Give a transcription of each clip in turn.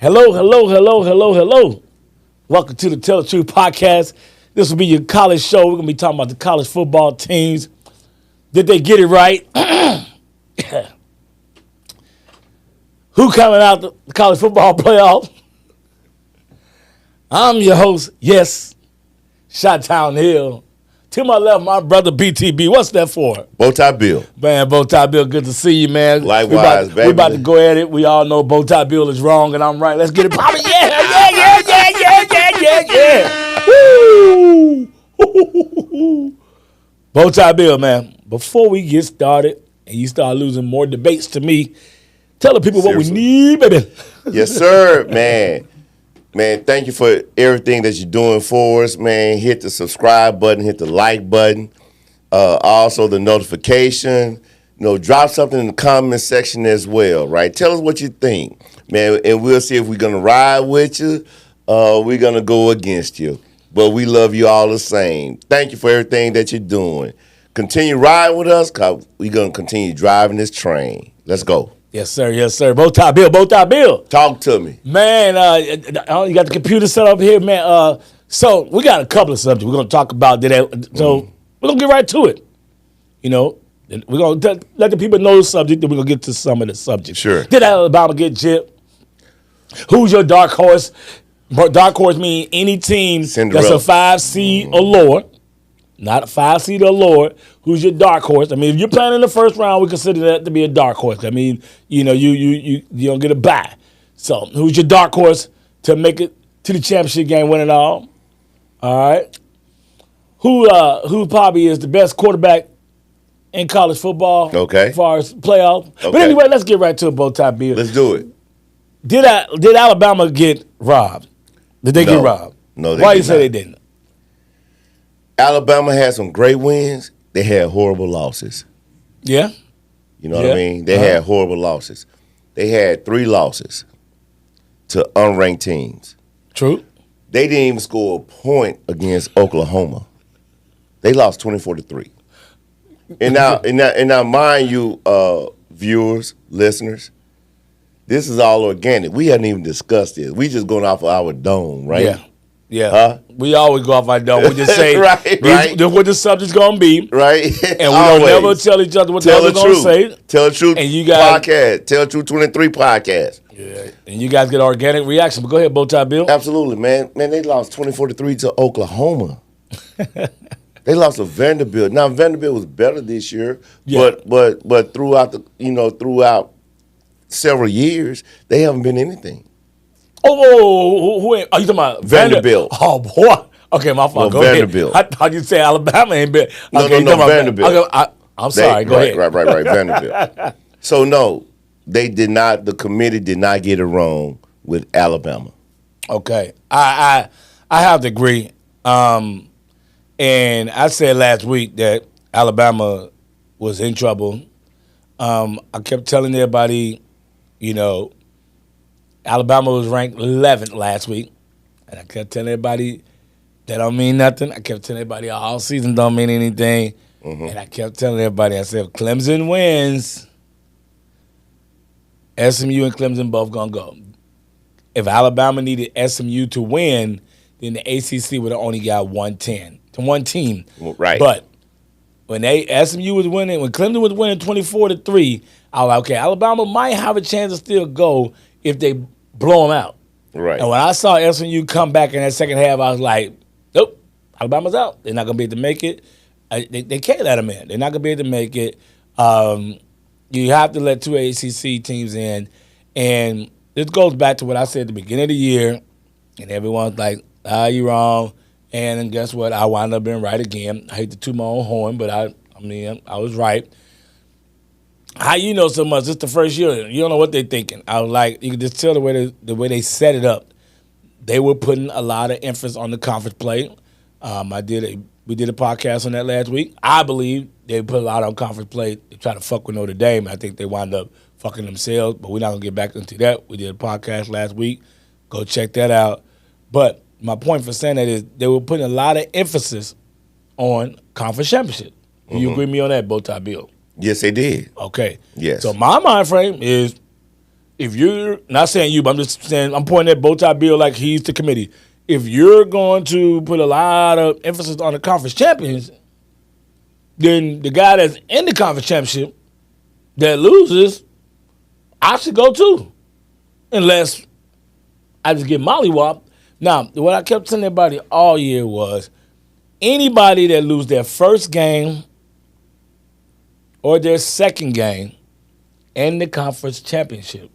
Hello, hello, hello, hello, hello. Welcome to the Tell the Truth podcast. This will be your college show. We're going to be talking about the college football teams. Did they get it right? Who coming out the college football playoff? I'm your host, yes, Shot-Town Hill. To my left, my brother BTB. What's that for? Bowtie Bill. Man, Bowtie Bill, good to see you, man. Likewise, baby. We about to go at it. We all know Bowtie Bill is wrong and I'm right. Let's get it poppin'. Yeah. Woo! Bowtie Bill, man. Before we get started and you start losing more debates to me, tell the people Seriously. what we need, baby. Yes, sir, man. Man, thank you for everything that you're doing for us, man. Hit the subscribe button, hit the like button, also the notification. Drop something in the comment section as well, right? Tell us what you think, man, and we'll see if we're going to ride with you or we're going to go against you. But we love you all the same. Thank you for everything that you're doing. Continue riding with us because we're going to continue driving this train. Let's go. Yes, sir. Bowtie Bill. Talk to me. Man, you got the computer set up here, man. So we got a couple of subjects we're going to talk about today. So we're going to get right to it. We're going to let the people know the subject, then we're going to get to some of the subjects. Sure. Did Alabama get gypped? Who's your dark horse? Dark horse means any team Cinderella. that's a 5 seed or lower. Not a 5 seed or lower. Who's your dark horse? I mean, if you're playing in the first round, we consider that to be a dark horse. I mean, you don't get a bye. So, who's your dark horse to make it to the championship game, win it all? All right. Who probably is the best quarterback in college football? Okay. As far as playoff. Okay. But anyway, let's get right to it, Bowtie Bill. Let's do it. Did Alabama get robbed? Did they get robbed? No, they Why did you say not. they didn't? Alabama had some great wins. They had horrible losses. Yeah. You know what I mean? They had horrible losses. They had 3 losses to unranked teams. True. They didn't even score a point against Oklahoma. They lost 24-3. And now, mind you, viewers, listeners, this is all organic. We hadn't even discussed this. We just going off of our dome, right? Yeah. Huh? We always go off our dome. We just say Right. this what the subject's going to be. Right? And we don't never tell each other what the other's going to say. Tell the Truth And you guys- podcast. Tell the Truth 23 podcast. Yeah. And you guys get organic reaction. But go ahead, Bowtie Bill. Absolutely, man. Man, they lost 24-3 to Oklahoma. They lost to Vanderbilt. Now Vanderbilt was better this year, Yeah. but throughout several years, they haven't been anything. Who are you talking about? Vanderbilt. Oh, boy. Okay, my fault. No, Go Vanderbilt. ahead. I thought you said Alabama ain't been. No, Okay, you no, talking about Vanderbilt. Okay, I'm sorry. Go ahead. Right, Vanderbilt. So no, they did not. The committee did not get it wrong with Alabama. Okay, I have to agree. And I said last week that Alabama was in trouble. I kept telling everybody, Alabama was ranked 11th last week, and I kept telling everybody that don't mean nothing. I kept telling everybody all season don't mean anything, and I kept telling everybody, I said, if Clemson wins, SMU and Clemson both gonna go. If Alabama needed SMU to win, then the ACC would have only got 110 to one team. Right. But when SMU was winning, when Clemson was winning 24-3, I was like, okay, Alabama might have a chance to still go if they blow them out. Right. And when I saw SMU come back in that second half, I was like, nope, Alabama's out. They're not going to be able to make it. They can't let them in. They're not going to be able to make it. You have to let 2 ACC teams in. And this goes back to what I said at the beginning of the year, and everyone's like, you're wrong. And then guess what? I wound up being right again. I hate to toot my own horn, but I was right. How you know so much? It's the first year. You don't know what they're thinking. I was like, you can just tell the way they set it up. They were putting a lot of emphasis on the conference play. We did a podcast on that last week. I believe they put a lot on conference play. They try to fuck with Notre Dame. I think they wound up fucking themselves, but we're not gonna get back into that. We did a podcast last week. Go check that out. But my point for saying that is they were putting a lot of emphasis on conference championship. Do you agree with me on that, Bowtie Bill? Yes, they did. Okay. Yes. So my mind frame is if you're not saying you, but I'm just saying I'm pointing at Bowtie Bill like he's the committee. If you're going to put a lot of emphasis on the conference champions, then the guy that's in the conference championship that loses, I should go too, unless I just get mollywopped. Now, what I kept telling everybody all year was anybody that lose their first game or their second game in the conference championship,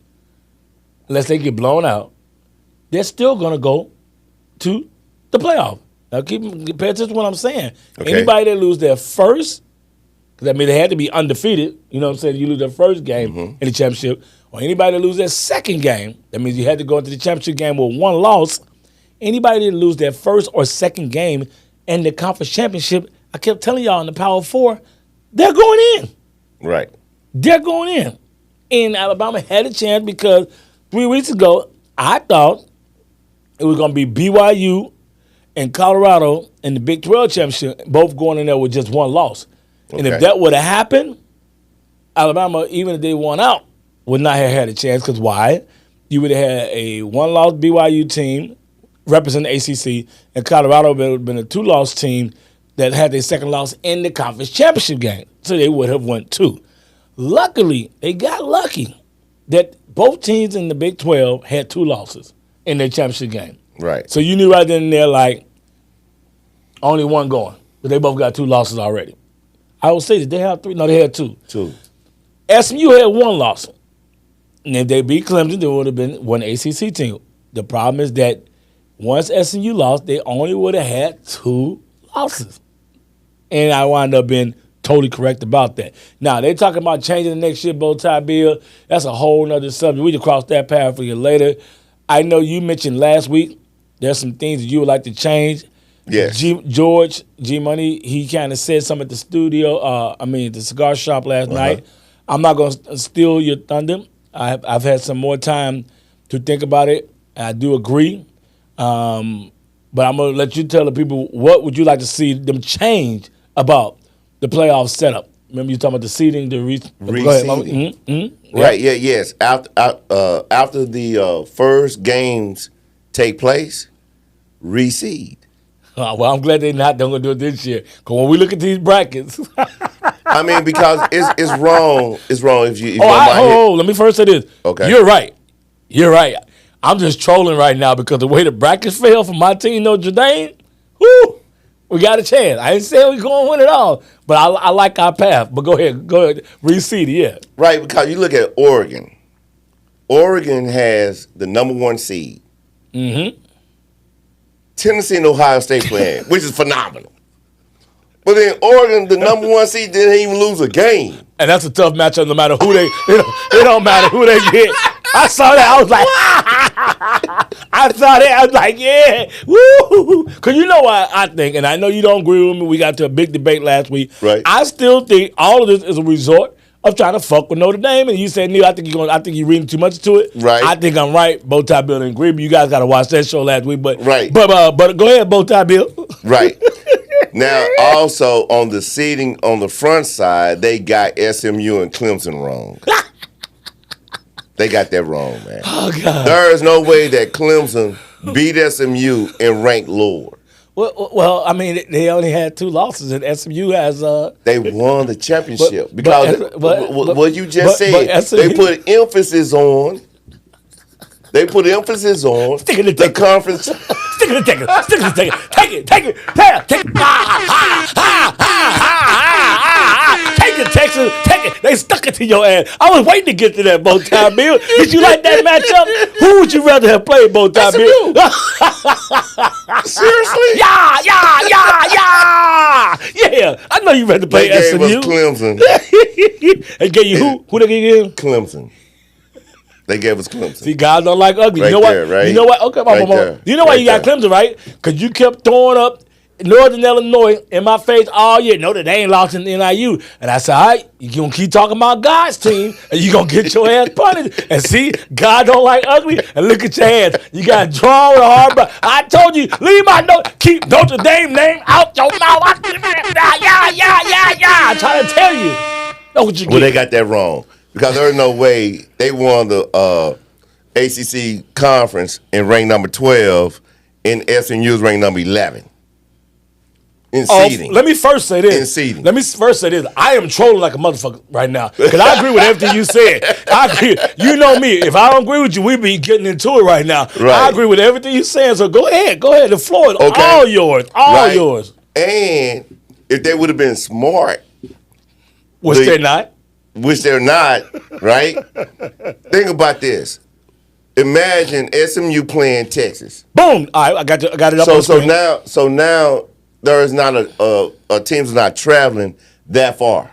unless they get blown out, they're still going to go to the playoff. Now, pay attention to what I'm saying. Okay. Anybody that lose their first, because I mean they had to be undefeated, you know what I'm saying? You lose their first game in the championship, or anybody that lose their second game, that means you had to go into the championship game with one loss. Anybody that lose their first or second game in the conference championship, I kept telling y'all in the Power Four, they're going in. Right. They're going in. And Alabama had a chance because 3 weeks ago, I thought it was going to be BYU and Colorado in the Big 12 championship, both going in there with just one loss. Okay. And if that would have happened, Alabama, even if they won out, would not have had a chance. Because why? You would have had a one-loss BYU team representing ACC, and Colorado would have been a two-loss team that had their second loss in the conference championship game. So they would have won two. Luckily, they got lucky that both teams in the Big 12 had two losses in their championship game. Right. So you knew right then and there, like, only one going. But they both got two losses already. I would say, did they have three? No, they had two. Two. SMU had one loss. And if they beat Clemson, they would have been one ACC team. The problem is that once SMU lost, they only would have had two losses. And I wound up being totally correct about that. Now, they're talking about changing the next year, Bowtie Bill. That's a whole nother subject. We can cross that path for you later. I know you mentioned last week there's some things that you would like to change. Yes. George G Money, he kind of said something at the studio, the cigar shop last night. I'm not going to steal your thunder. I've had some more time to think about it. I do agree. But I'm going to let you tell the people what would you like to see them change about the playoff setup. Remember you talking about the seeding, the reseeding. Right, yes. After the first games take place, reseed. Well, I'm glad they're not going to do it this year. Because when we look at these brackets. I mean, because it's wrong. It's wrong if you let me first say this. Okay. You're right. I'm just trolling right now because the way the brackets fell for my team, Notre Dame, we got a chance. I ain't saying we're going to win it all, but I like our path. But go ahead. Reseed it, yeah. Right, because you look at Oregon. Oregon has the number one seed. Mm-hmm. Tennessee and Ohio State playing, which is phenomenal. But then Oregon, the number one seed, didn't even lose a game. And that's a tough matchup no matter who it don't matter who they get. I saw that. I was like, I saw that. I was like, yeah, woo. Because you know what I think, and I know you don't agree with me. We got to a big debate last week. Right. I still think all of this is a resort of trying to fuck with Notre Dame. And you said, Neil, I think you're reading too much to it. Right. I think I'm right. Bowtie Bill didn't agree, but you guys got to watch that show last week. But right. But go ahead, Bowtie Bill. Right. Now, also on the seating on the front side, they got SMU and Clemson wrong. They got that wrong, man. Oh, God. There is no way that Clemson beat SMU and ranked lower. Well, I mean, they only had two losses, and SMU has. They won the championship because what you just said. SMU, they put emphasis on. They put emphasis on the conference. Stick it. Take it. Take it, Texas. Take it. They stuck it to your ass. I was waiting to get to that, Bowtie Bill. Did you like that matchup? Who would you rather have played, Bowtie Bill? Seriously? Yeah. I know you rather play SMU. They gave us Clemson. They gave you who? Who they gave you? Clemson. They gave us Clemson. See, guys don't like ugly. Right, you know what? there, right? You know what? Okay, you know why you got Clemson, right? Because you kept throwing up Northern Illinois in my face all year. Notre Dame lost in NIU. And I said, all right, you're going to keep talking about God's team, and you're going to get your ass punished. And see, God don't like ugly, and look at your hands. You got to draw with a hard brush. I told you, leave my note, keep Notre Dame name out your mouth. I'm trying to tell you. Know what you Well, they got that wrong. because there's no way they won the ACC conference and ranked number 12, and SMU's ranked number 11 in seeding. Let me first say this. In seeding. Let me first say this. I am trolling like a motherfucker right now because I agree with everything you said. I agree. You know me. If I don't agree with you, we be getting into it right now. Right. I agree with everything you're saying. So go ahead. Go ahead. The floor is all yours. All yours. And if they would have been smart, which they're not. Which they're not, right? Think about this. Imagine SMU playing Texas. Boom! All right, I got it up on the screen. So now there is not a team's not traveling that far.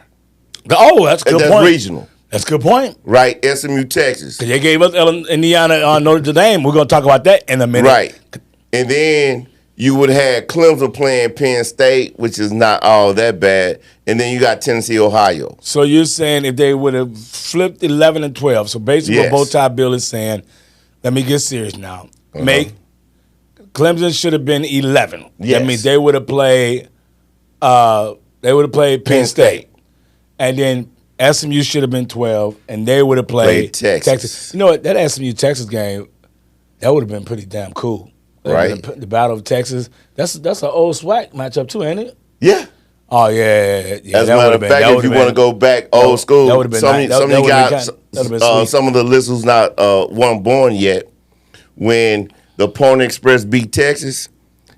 Oh, that's a good point. That's regional. That's a good point. Right, SMU, Texas. They gave us Indiana Notre Dame. We're going to talk about that in a minute. Right. And then you would have Clemson playing Penn State, which is not all that bad. And then you got Tennessee, Ohio. So you're saying if they would have flipped 11 and 12, so basically what Bowtie Bill is saying, let me get serious now. Clemson should have been 11. Yes. That means they would have played Penn State. And then SMU should have been 12, and they would have played Texas. You know what? That SMU Texas game, that would have been pretty damn cool. Right. The Battle of Texas. That's an old SWAC matchup too, ain't it? Yeah. Oh yeah. As a matter of fact, if you want to go back old school, that would have been some of the listeners not weren't born yet when the Pony Express beat Texas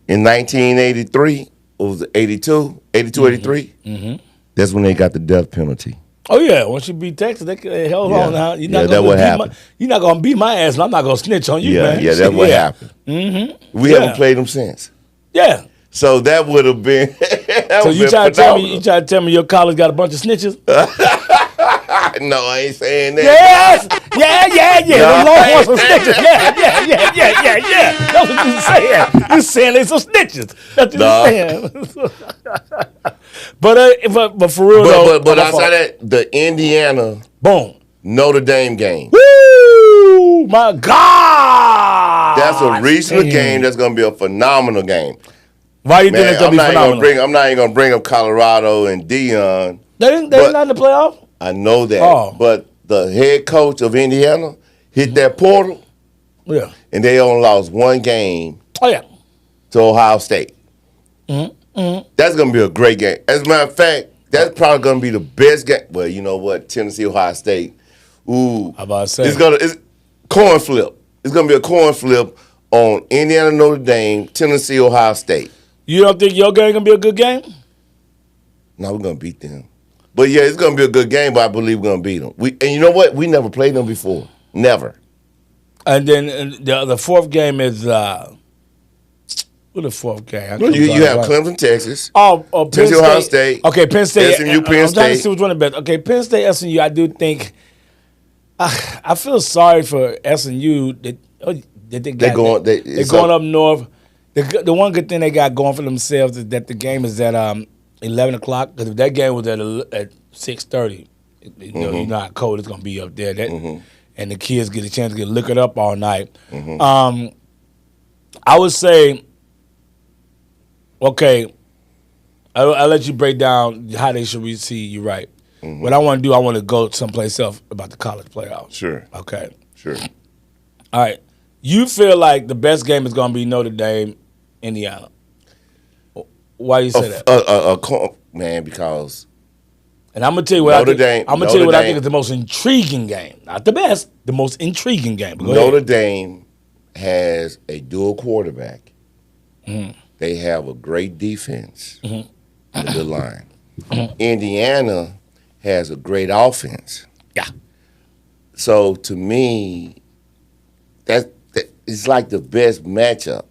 in 1983. What was it, 82, 83? Mm-hmm. That's when they got the death penalty. Oh yeah, once you beat Texas, they held on now. You're not gonna beat my ass, and I'm not gonna snitch on you, man. Yeah, that's what happened. Mm-hmm. We haven't played them since. Yeah. So that would have been. So you try to tell me your college got a bunch of snitches? No, I ain't saying that. Yes, yeah. The Longhorns some snitches. Yeah. That's what you saying. You saying they some snitches. That's what you saying. But for real though. But outside that, the Indiana, Notre Dame game. Woo! My God. That's a regional game. That's going to be a phenomenal game. Why do you think it's going to be phenomenal? I'm not even going to bring up Colorado and Dion. They're not in the playoff? I know that. But the head coach of Indiana hit that portal. Yeah. And they only lost one game. Oh, yeah. To Ohio State. Mm-hmm. That's going to be a great game. As a matter of fact, that's probably going to be the best game. Well, you know what? Tennessee, Ohio State. Ooh. How about I say? It's coin flip. It's going to be a coin flip on Indiana, Notre Dame, Tennessee, Ohio State. You don't think your game going to be a good game? No, we're going to beat them. But, yeah, it's going to be a good game, but I believe we're going to beat them. And you know what? We never played them before. Never. And then the fourth game is what the fourth game? You have Clemson, Texas. Penn Tennessee, Ohio State. Okay, Penn State. SMU, Penn State. I'm trying to see which one is better. Okay, Penn State, SMU. I do think I feel sorry for SMU that they're going up north. The one good thing they got going for themselves is that the game is at 11 o'clock. Because if that game was at 6:30, you know how cold it's gonna be up there. And the kids get a chance to get liquored up all night. Mm-hmm. I would say, okay, I'll let you break down how they should receive you right. Mm-hmm. What I want to do, I want to go someplace else about the college playoffs. Sure. Okay. Sure. All right. You feel like the best game is going to be Notre Dame, Indiana. Why do you say that? Man, because... And I'm gonna tell you what I think is the most intriguing game. Not the best, the most intriguing game. Notre Dame has a dual quarterback. Mm-hmm. They have a great defense, a good line. Mm-hmm. Indiana has a great offense. Yeah. So to me, that it's like the best matchup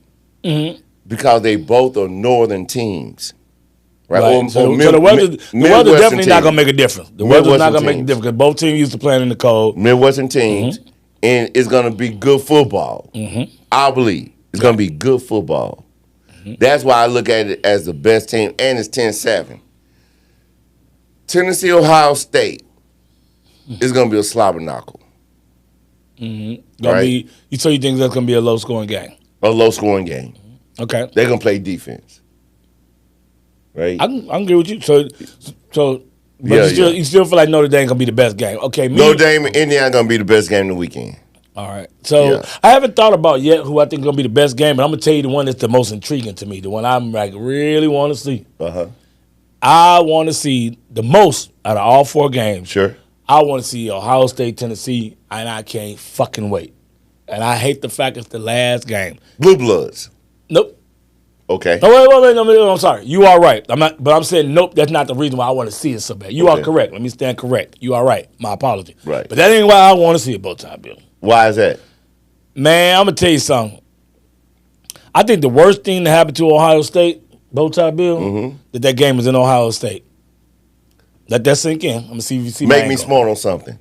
because they both are northern teams. Right. So the weather definitely not going to make a difference. The weather's not going to make a difference because both teams used to playing in the cold. Midwestern teams, and it's going to be good football. Mm-hmm. I believe it's going to be good football. Mm-hmm. That's why I look at it as the best team, and it's 10-7. Tennessee, Ohio State is going to be a slobber knocker. Mm-hmm. Right? So you think that's going to be a low-scoring game? A low-scoring game. Okay. They're going to play defense. Right. I can agree with you. So But you still feel like Notre Dame gonna be the best game. Okay, Notre Dame and Indiana gonna be the best game of the weekend. All right. So I haven't thought about yet who I think is gonna be the best game, but I'm gonna tell you the one that's the most intriguing to me, the one I'm like really want to see. I want to see the most out of all 4 games. Sure. I want to see Ohio State, Tennessee, and I can't fucking wait. And I hate the fact it's the last game. Blue Bloods. Nope. Okay. No, wait, no, I'm sorry. You are right. But I'm saying nope. That's not the reason why I want to see it so bad. You are correct. Let me stand correct. You are right. My apology. Right. But that ain't why I want to see it, Bowtie Bill. Why is that? Man, I'm gonna tell you something. I think the worst thing that happened to Ohio State, Bowtie Bill, that game was in Ohio State. Let that sink in. I'm gonna see if you see. Make me smart on something.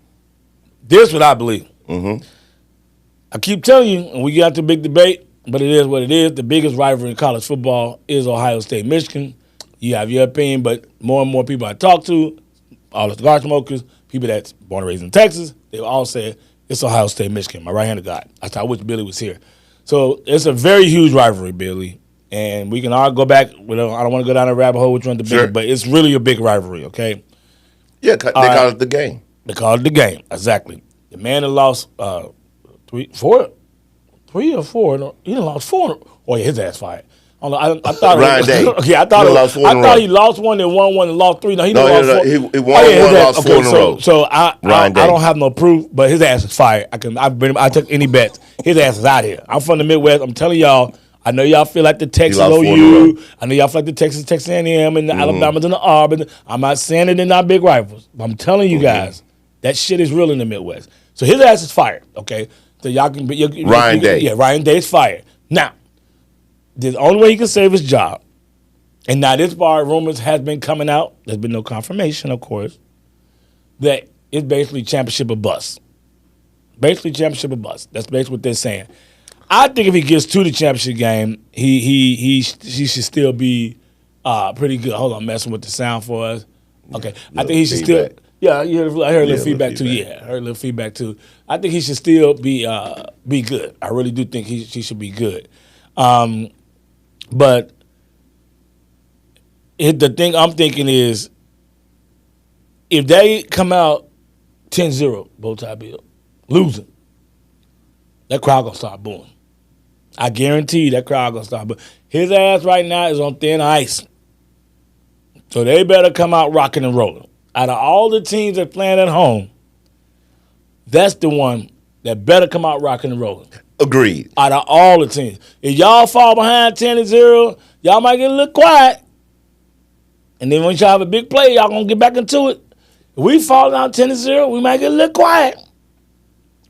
This is what I believe. I keep telling you, and we got the big debate, but it is what it is. The biggest rivalry in college football is Ohio State, Michigan. You have your opinion, but more and more people I talk to, all the cigar smokers, people that's born and raised in Texas, they all say it's Ohio State, Michigan. My right-handed guy. I wish Billy was here. So it's a very huge rivalry, Billy. And we can all go back. I don't want to go down a rabbit hole which one's the bigger, but it's really a big rivalry, okay? Yeah, they call it the game. They call it the game, exactly. The man that lost 3 or 4. No, he done lost 4. Oh, yeah, his ass fired. I thought Ryan Day. Okay, I thought he lost 1 and won 1 and lost 3. No, he lost 4. He won 1, lost 4 in a row. So I don't have no proof, but his ass is fired. I took any bets. His ass is out here. I'm from the Midwest. I'm telling y'all. I know y'all feel like the Texas OU. I know y'all feel like the Texas A&M, and the Alabamas and the Auburn. I'm not saying that they're not big rivals, but I'm telling you guys that shit is real in the Midwest. So his ass is fired. Okay, so y'all can be Ryan Day. Yeah, Ryan Day is fired. Now, the only way he can save his job, and now this bar rumors has been coming out. There's been no confirmation, of course, that it's basically championship or bust. Basically championship or bust. That's basically what they're saying. I think if he gets to the championship game, he should still be pretty good. Hold on, messing with the sound for us. Okay, I think he should still. Yeah, I heard a little feedback too. Yeah, I heard a little feedback too. I think he should still be good. I really do think he should be good. But the thing I'm thinking is, if they come out 10-0, Bowtie Bill, losing, that crowd gonna start booing. I guarantee you that crowd gonna start booing. His ass right now is on thin ice. So they better come out rocking and rolling. Out of all the teams that playing at home, that's the one that better come out rocking and rolling. Agreed. Out of all the teams. If y'all fall behind 10-0, y'all might get a little quiet. And then once y'all have a big play, y'all gonna get back into it. If we fall down 10-0, we might get a little quiet.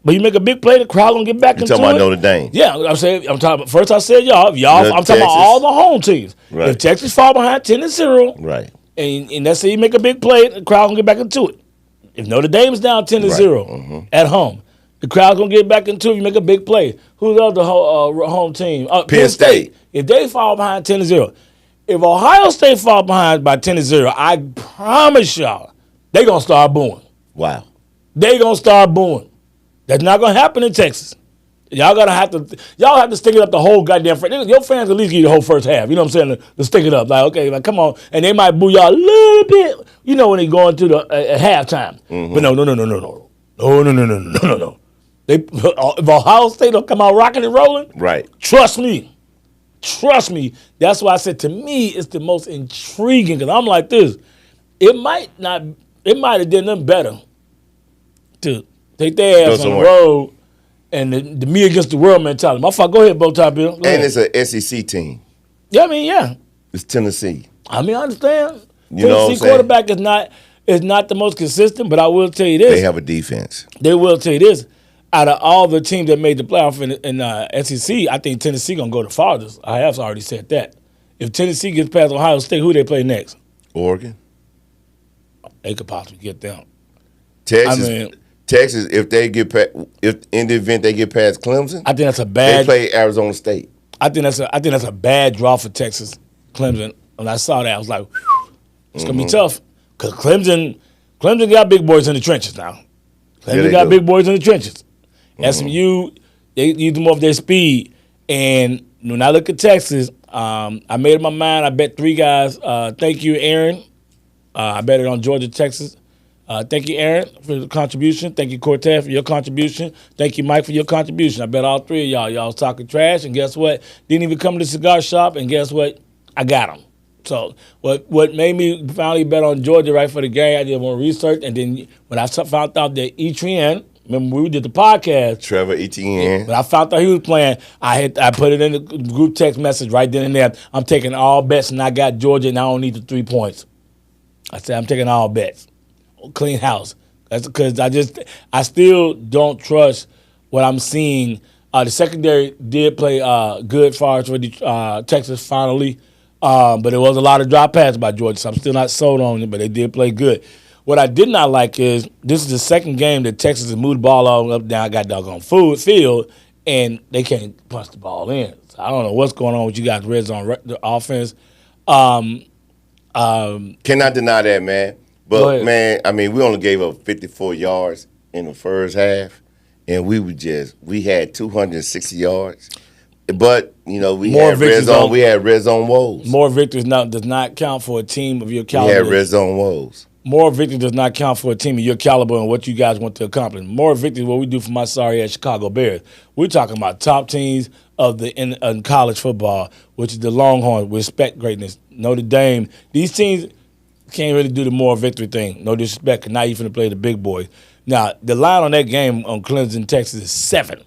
But you make a big play, the crowd gonna get back into it. You talking about Notre Dame? Yeah, I'm talking. First, I said y'all. I'm talking about all the home teams. Right. If Texas fall behind 10-0, right, and let's say you make a big play, the crowd gonna get back into it. If Notre Dame's down 10-0 at home, the crowd gonna get back into it. You make a big play. Who's the other home team? Penn State. If they fall behind 10-0, if Ohio State fall behind by 10-0, I promise y'all, they gonna start booing. Wow. They gonna start booing. That's not gonna happen in Texas. Y'all have to stick it up the whole goddamn. Your fans at least give you the whole first half. You know what I'm saying? To stick it up, like okay, like come on, and they might boo y'all a little bit. You know when they going to the at halftime. But no. If Ohio State don't come out rocking and rolling, right? Trust me. That's why I said to me it's the most intriguing because I'm like this. It might have done them better to take their ass on the road and the me against the world mentality. My fuck, go ahead, Bowtie Bill. And it's an SEC team. Yeah, I mean, yeah. It's Tennessee. I mean, I understand. You know what I'm saying? Tennessee quarterback is not the most consistent, but I will tell you this. They have a defense. They will tell you this. Out of all the teams that made the playoff in SEC, I think Tennessee going to go the farthest. I have already said that. If Tennessee gets past Ohio State, who they play next? Oregon. They could possibly get them. Texas, if in the event they get past Clemson, I think that's a bad. They play Arizona State. I think that's a bad draw for Texas, Clemson. When I saw that, I was like, it's gonna be tough because Clemson got big boys in the trenches now. Clemson got big boys in the trenches. SMU, they use more of their speed. And when I look at Texas, I made up my mind. I bet 3 guys. Thank you, Aaron. I bet it on Georgia, Texas. Thank you, Aaron, for the contribution. Thank you, Cortez, for your contribution. Thank you, Mike, for your contribution. I bet all three of y'all. Y'all was talking trash, and guess what? Didn't even come to the cigar shop, and guess what? I got them. So what made me finally bet on Georgia right for the game, I did more research, and then when I found out that Etienne, remember we did the podcast, Trevor Etienne. when I found out he was playing, I put it in the group text message right then and there. I'm taking all bets, and I got Georgia, and I don't need the 3 points. I said I'm taking all bets. Clean house. That's because I still don't trust what I'm seeing. The secondary did play good far as for the Texas finally, but it was a lot of drop passes by Georgia, so I'm still not sold on it, but they did play good. What I did not like is this is the second game that Texas has moved the ball all up down, got doggone field, and they can't punch the ball in. So I don't know what's going on with you guys' red zone the offense. Cannot deny that, man. But, man, I mean, we only gave up 54 yards in the first half, and we had 260 yards. But, we had red zone woes. More victories does not count for a team of your caliber. We had red zone woes. More victories does not count for a team of your caliber and what you guys want to accomplish. More victories, what we do for my sorry-ass Chicago Bears. We're talking about top teams in college football, which is the Longhorns. We respect greatness. Notre Dame. These teams can't really do the more victory thing. No disrespect, not even to play the big boys. Now, the line on that game on Clemson, Texas is 7.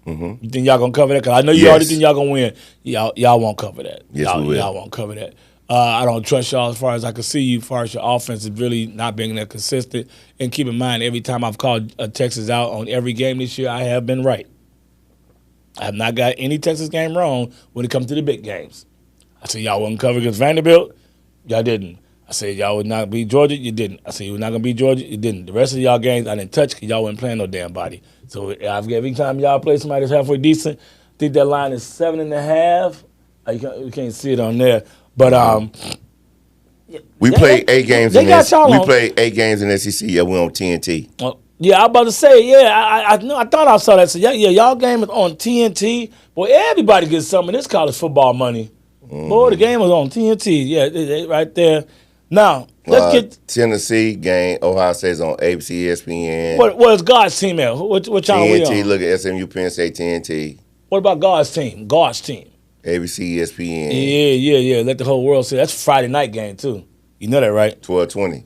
Mm-hmm. You think y'all gonna cover that? Because I know you already think y'all gonna win. Y'all won't cover that. Yes, we will. Y'all won't cover that. I don't trust y'all as far as I can see you, as far as your offense is really not being that consistent. And keep in mind, every time I've called Texas out on every game this year, I have been right. I have not got any Texas game wrong when it comes to the big games. I said y'all wouldn't cover against Vanderbilt. Y'all didn't. I said y'all would not beat Georgia. You didn't. I said you were not going to beat Georgia. You didn't. The rest of y'all games I didn't touch because y'all wasn't playing no damn body. So every time y'all play somebody that's halfway decent, I think that line is 7.5. You can't see it on there. But we played 8 games in this. We played 8 games in SEC. Yeah, we on TNT. Yeah, I was about to say, I thought I saw that. So y'all game is on TNT. Boy, everybody gets some of this college football money. Mm-hmm. Boy, the game was on TNT. Yeah, they right there. Now, let's get Tennessee game. Ohio State's on ABC, ESPN. What's God's team at? What channel we on? TNT, look at SMU, Penn State, TNT. What about God's team? ABC, ESPN. Yeah. Let the whole world see. That's Friday night game, too. You know that, right? 12:20.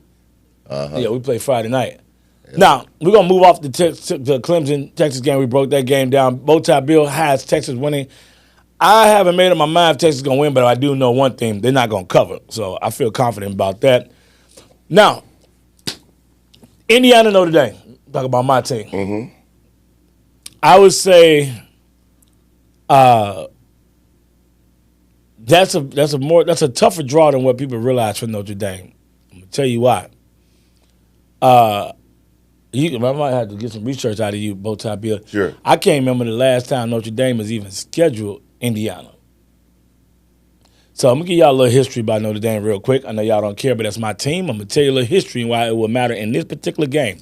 Uh-huh. Yeah, we play Friday night. Yep. Now, we're going to move off the Clemson-Texas game. We broke that game down. Bow-tie Bill has Texas winning. I haven't made up my mind if Texas is going to win, but I do know one thing. They're not going to cover. So I feel confident about that. Now, Indiana, Notre Dame. Talk about my team. Mm-hmm. I would say that's a tougher draw than what people realize for Notre Dame. I'm going to tell you why. I might have to get some research out of you, Bow-tie Bill. Sure. I can't remember the last time Notre Dame was even scheduled Indiana. So I'm going to give y'all a little history about Notre Dame real quick. I know y'all don't care, but that's my team. I'm going to tell you a little history and why it will matter in this particular game.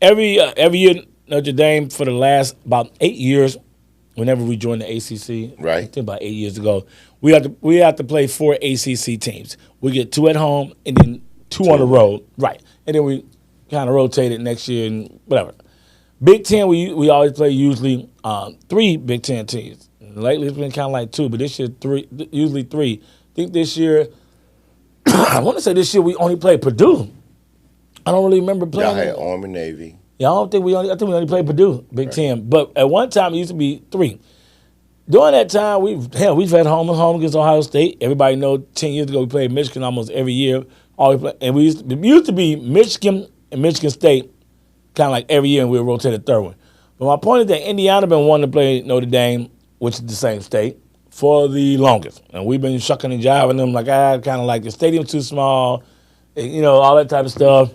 Every year, Notre Dame, for the last about 8 years, whenever we joined the ACC, right. I think about 8 years ago, we have to play 4 ACC teams. We get 2 at home and then 2 on the road. Right. And then we kind of rotate it next year and whatever. Big Ten, we always play usually 3 Big Ten teams. Lately it's been kind of like 2, but this year usually 3. I think this year, I want to say this year we only played Purdue. I don't really remember playing. Y'all had Army, Navy. Yeah, I think we only played Purdue, Big Ten. But at one time it used to be 3. During that time, we've had home against Ohio State. Everybody knows 10 years ago we played Michigan almost every year. And we used to be Michigan and Michigan State kind of like every year, and we would rotate a third one. But my point is that Indiana been wanting to play Notre Dame, which is the same state, for the longest. And we've been shucking and jiving them like, kind of like the stadium's too small, all that type of stuff.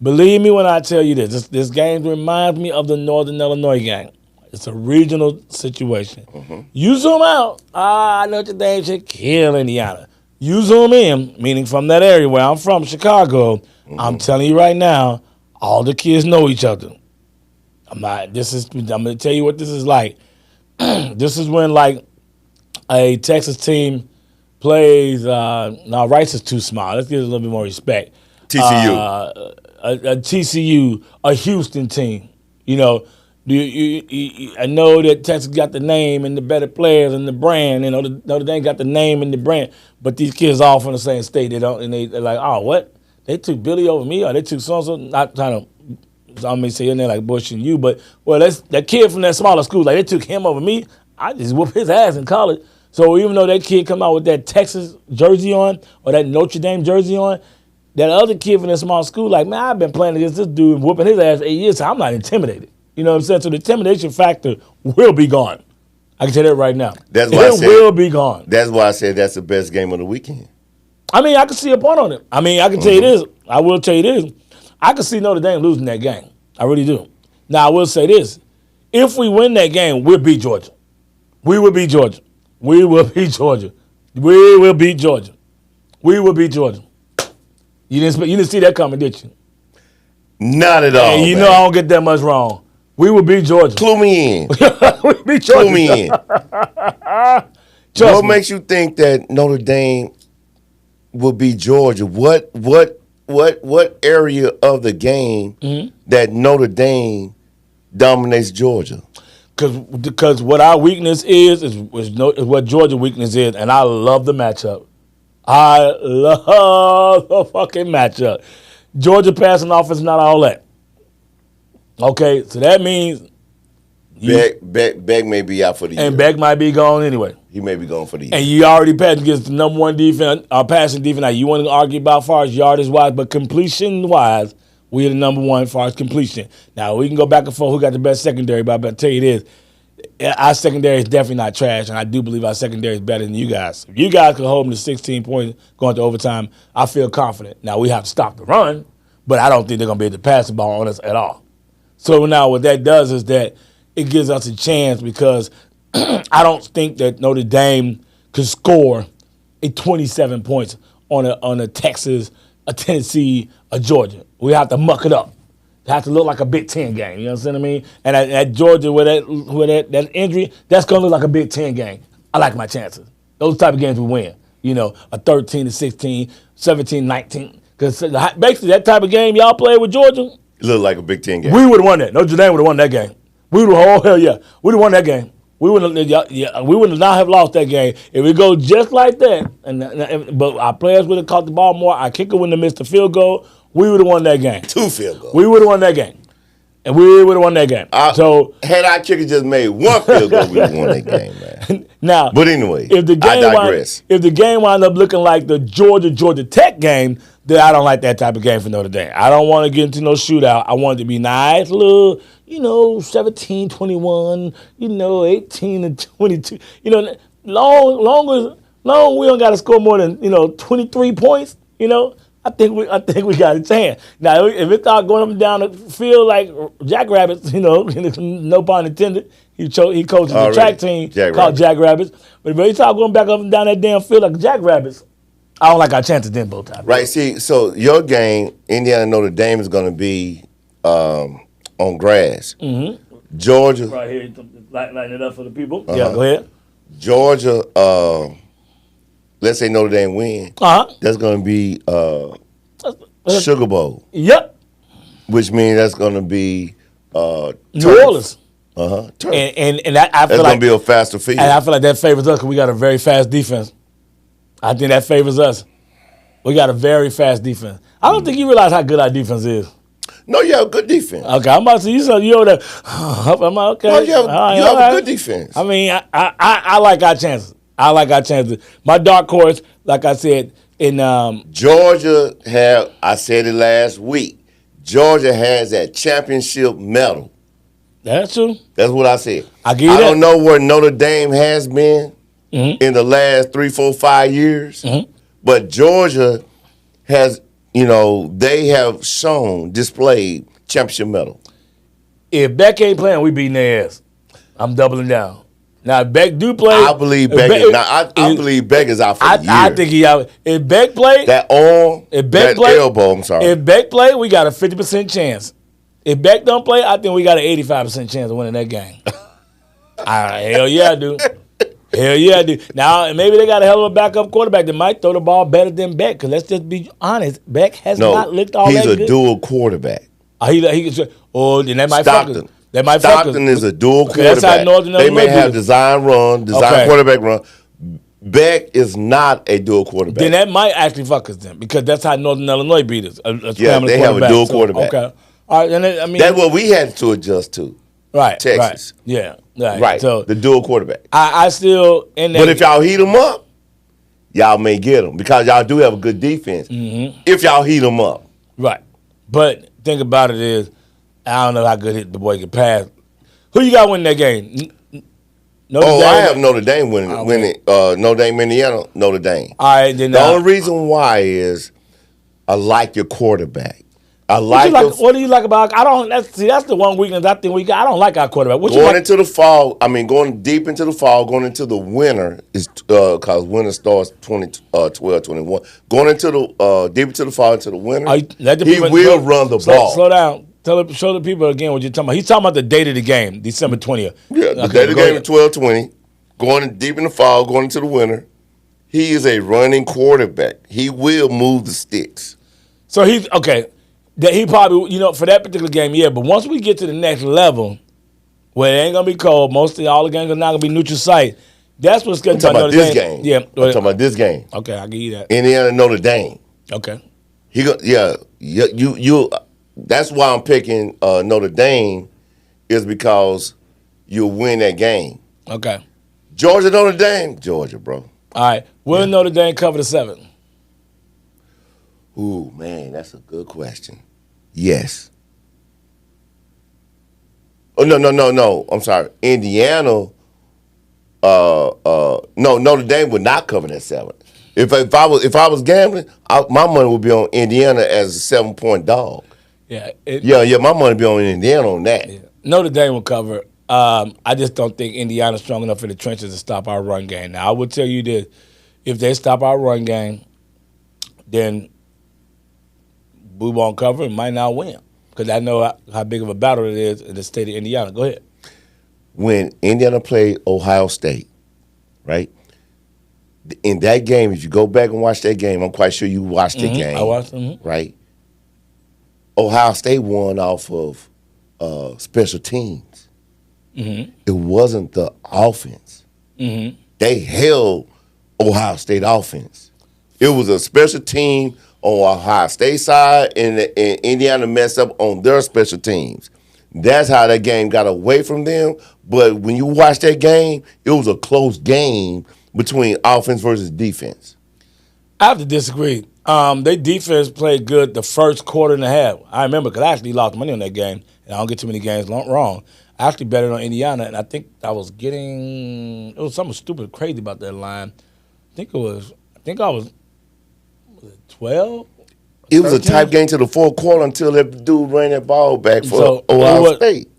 Believe me when I tell you this game reminds me of the Northern Illinois game. It's a regional situation. Mm-hmm. You zoom out, Notre Dame should kill Indiana. You zoom in, meaning from that area where I'm from, Chicago, mm-hmm. I'm telling you right now, all the kids know each other. I'm going to tell you what this is like. This is when, like, a Texas team plays. Now Rice is too small. Let's give it a little bit more respect. TCU. A TCU, a Houston team. You know, I know that Texas got the name and the better players and the brand. You know, Notre Dame got the name and the brand, but these kids all from the same state. They don't, and they're like, oh, what? They took Billy over me, or they took so-and-so. Not trying to, I may say your name like Bush and you, but well, that kid from that smaller school, like they took him over me. I just whooped his ass in college. So even though that kid come out with that Texas jersey on or that Notre Dame jersey on, that other kid from that small school, like, man, I've been playing against this dude and whooping his ass 8 years, so I'm not intimidated. You know what I'm saying? So the intimidation factor will be gone. I can tell that right now. That's why it will be gone. That's why I said that's the best game of the weekend. I mean, I can see a point on it. I mean, I can tell you this. I will tell you this. I can see Notre Dame losing that game. I really do. Now, I will say this. If we win that game, we'll beat Georgia. We will beat Georgia. We will beat Georgia. We will beat Georgia. We will beat Georgia. You didn't see that coming, did you? Not at all. And you know I don't get that much wrong. We will beat Georgia. Clue me in. We beat Georgia. Clue me in. What makes you think that Notre Dame will beat Georgia? What area of the game that Notre Dame dominates Georgia? Because what our weakness is what Georgia's weakness is, and I love the matchup. I love the fucking matchup. Georgia passing offense is not all that. Okay, so that means Beck may be out for the year. And Beck might be gone anyway. He may be gone for the year. And you already passed against the number one defense, passing defense. Now, you want to argue about as far as yardage-wise, but completion-wise, we're the number one as far as completion. Now, we can go back and forth who got the best secondary, but I better tell you this. Our secondary is definitely not trash, and I do believe our secondary is better than you guys. If you guys can hold them to 16 points going to overtime, I feel confident. Now, we have to stop the run, but I don't think they're going to be able to pass the ball on us at all. So now what that does is that it gives us a chance because I don't think that Notre Dame could score 27 points on a Texas, a Tennessee, a Georgia. We have to muck it up. It has to look like a Big Ten game. You know what I mean? And at Georgia, with that injury, that's going to look like a Big Ten game. I like my chances. Those type of games we win. You know, a 13-16, 17-19. Because basically that type of game y'all play with Georgia, it looked like a Big Ten game. we would have won that. Notre Dame would have won that game. We would have, oh, hell yeah. We would have won that game. We would not have lost that game if it goes just like that. But our players would have caught the ball more. Our kicker wouldn't have missed a field goal. We would have won that game. 2 field goals. We would have won that game. And we would have won that game. So had our kicker just made 1 field goal, we would have won that game, man. Now, but anyway, if the game wind up looking like the Georgia Tech game, then I don't like that type of game for Notre Dame. I don't want to get into no shootout. I want it to be nice, little, 17-21, 18-22. Long we don't got to score more than 23 points. I think we got a chance. Now, if it start going up and down the field like Jackrabbits, no pun intended. He coaches the track team called Jackrabbits. But if he start going back up and down that damn field like Jackrabbits, I don't like our chances then both times. Right. See, so your game, Indiana Notre Dame, is going to be on grass. Mm-hmm. Georgia. Right here, lighten it up for the people. Uh-huh. Yeah, go ahead. Georgia. Let's say Notre Dame win. That's going to be Sugar Bowl. Yep. Which means that's going to be New Orleans. And I feel that's going to be a faster field. And I feel like that favors us because we got a very fast defense. I think that favors us. We got a very fast defense. I don't think you realize how good our defense is. No, you have a good defense. Okay, I'm about to say you over there. I'm okay. No, you have a good defense. I mean, I like our chances. I like our chances. My dark horse, like I said, in Georgia I said it last week. Georgia has that championship medal. That's true. That's what I said. I give you that. I don't know where Notre Dame has been in the last 3, 4, 5 years, but Georgia has, they have displayed championship medal. If Beck ain't playing, we beating their ass. I'm doubling down. Now, if Beck do play, I believe Beck is I believe Beck is out for the year. I think he out. If Beck play, elbow, I'm sorry. If Beck play, we got a 50% chance. If Beck don't play, I think we got an 85% chance of winning that game. Hell yeah, I do. Hell yeah, dude. Now maybe they got a hell of a backup quarterback that might throw the ball better than Beck. Because let's just be honest, Beck has No, not looked all he's that a good. dual quarterback. He can. Oh, then that might fuck us. Stockton. That might fuck us. Stockton is a dual Okay, that's how quarterback. Northern They may Illinois have beat us. design Okay. quarterback run. Beck is not a dual quarterback. Then that might actually fuck us then, because that's how Northern Illinois beat us. A Yeah, scrambling they have a quarterback. dual quarterback. Okay. All right, and then, I mean, That's what we had to adjust to. right, Texas. right, yeah, right. Right. So The dual quarterback. I still in that. But if y'all heat them up, y'all may get them because y'all do have a good defense. Mm-hmm. If y'all heat them up. Right. But thing about it is, I don't know how good the boy can pass. Who you got winning that game? Notre Oh, Dame? I have Notre Dame winning. Notre Dame, Indiana, Notre Dame. All right, then. The only reason why is I like your quarterback. What do you like about? I don't. That's the one weakness I think we got. I don't like our quarterback. What you going like? into the fall. I mean, going deep into the fall, going into the winter is because winter starts 12, 21. Going into the deep into the fall, into the winter, he will run the ball. Slow down. Show the people again what you're talking about. He's talking about the date of the game, December 20th. Yeah, the date of the game is 12-20. Going deep in the fall, going into the winter. He is a running quarterback. He will move the sticks. So he's okay. That he probably, for that particular game, yeah. But once we get to the next level, where it ain't gonna be cold, mostly all the games are not gonna be neutral site. That's what's going to talking about this game. Yeah, I'm talking about this game. Okay, I'll give you that. Indiana, Notre Dame. Okay. You. That's why I'm picking Notre Dame, is because you'll win that game. Okay. Georgia, Notre Dame, Georgia, bro. All right. Will Notre Dame cover the 7? Ooh, man, that's a good question. Yes. Oh, no. I'm sorry. Indiana, no, Notre Dame would not cover that 7. If I was gambling, my money would be on Indiana as a 7-point dog. Yeah. My money would be on Indiana on that. Yeah. Notre Dame will cover. I just don't think Indiana's strong enough in the trenches to stop our run game. Now, I will tell you this. If they stop our run game, then we won't cover and might not win. Because I know how big of a battle it is in the state of Indiana. Go ahead. When Indiana played Ohio State, right? In that game, if you go back and watch that game, I'm quite sure you watched the game. I watched. Right? Ohio State won off of special teams. Mm-hmm. It wasn't the offense. Mm-hmm. They held Ohio State offense. It was a special team on Ohio State side, and Indiana messed up on their special teams. That's how that game got away from them. But when you watch that game, it was a close game between offense versus defense. I have to disagree. Their defense played good the first quarter and a half. I remember because I actually lost money on that game, and I don't get too many games wrong. I actually betted on Indiana, and I think it was something stupid, crazy about that line. I think I was 12? It was 13? A tight game to the fourth quarter until that dude ran that ball back for Ohio State.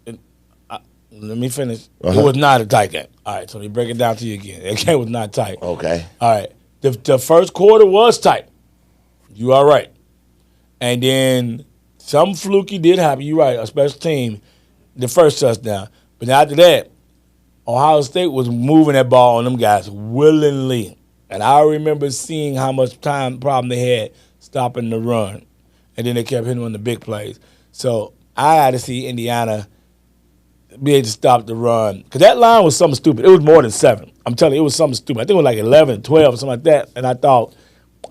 Let me finish. It was not a tight game. All right, so let me break it down to you again. That game was not tight. Okay. All right. The first quarter was tight. You are right. And then some fluky did happen. You're right, a special team, the first touchdown. But after that, Ohio State was moving that ball on them guys willingly. And I remember seeing how much time problem they had stopping the run. And then they kept hitting on the big plays. So I had to see Indiana be able to stop the run. Because that line was something stupid. It was more than 7. I'm telling you, it was something stupid. I think it was like 11, 12, or something like that. And I thought,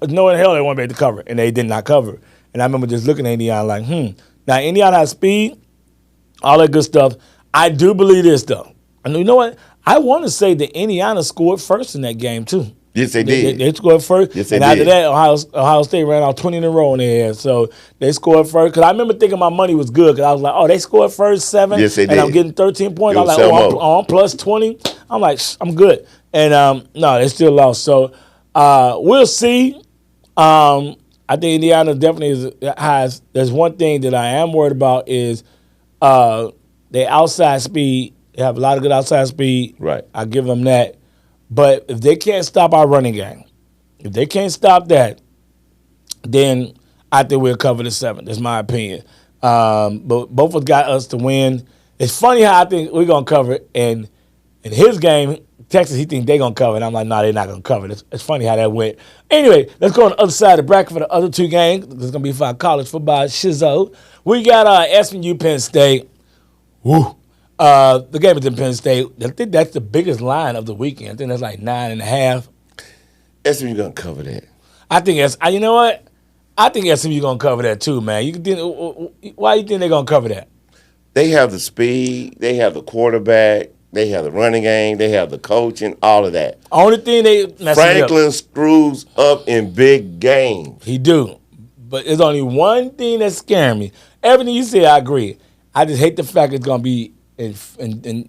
no in hell they won't be able to cover. And they did not cover. And I remember just looking at Indiana like, Now, Indiana has speed, all that good stuff. I do believe this, though. And you know what? I want to say that Indiana scored first in that game, too. Yes, they did. They scored first. Yes, they and after that, Ohio State ran out 20 in a row in their head. So they scored first. Because I remember thinking my money was good. Because I was like, oh, they scored first 7. Yes, they did. And I'm getting 13 points. I'm like, I'm plus 20. I'm like, I'm good. And no, they still lost. So we'll see. I think Indiana definitely has. There's one thing that I am worried about is their outside speed. They have a lot of good outside speed. Right. I give them that. But if they can't stop our running game, if they can't stop that, then I think we'll cover the 7. That's my opinion. But both of us got us to win. It's funny how I think we're going to cover it. And in his game, Texas, he think they gonna cover it. I'm like, no, they're not gonna cover it. It's funny how that went. Anyway, let's go on the other side of the bracket for the other two games. This is gonna be for our college football shizzo. We got SMU Penn State. Woo. The game is in Penn State. I think that's the biggest line of the weekend. I think that's like 9.5. SMU gonna cover that. I think you know what? I think SMU gonna cover that too, man. Why you think they're gonna cover that? They have the speed. They have the quarterback. They have the running game. They have the coaching. All of that. Only thing they Franklin screws up in big games. He do, but there's only one thing that's scaring me. Everything you say, I agree. I just hate the fact it's gonna be in Pennsylvania.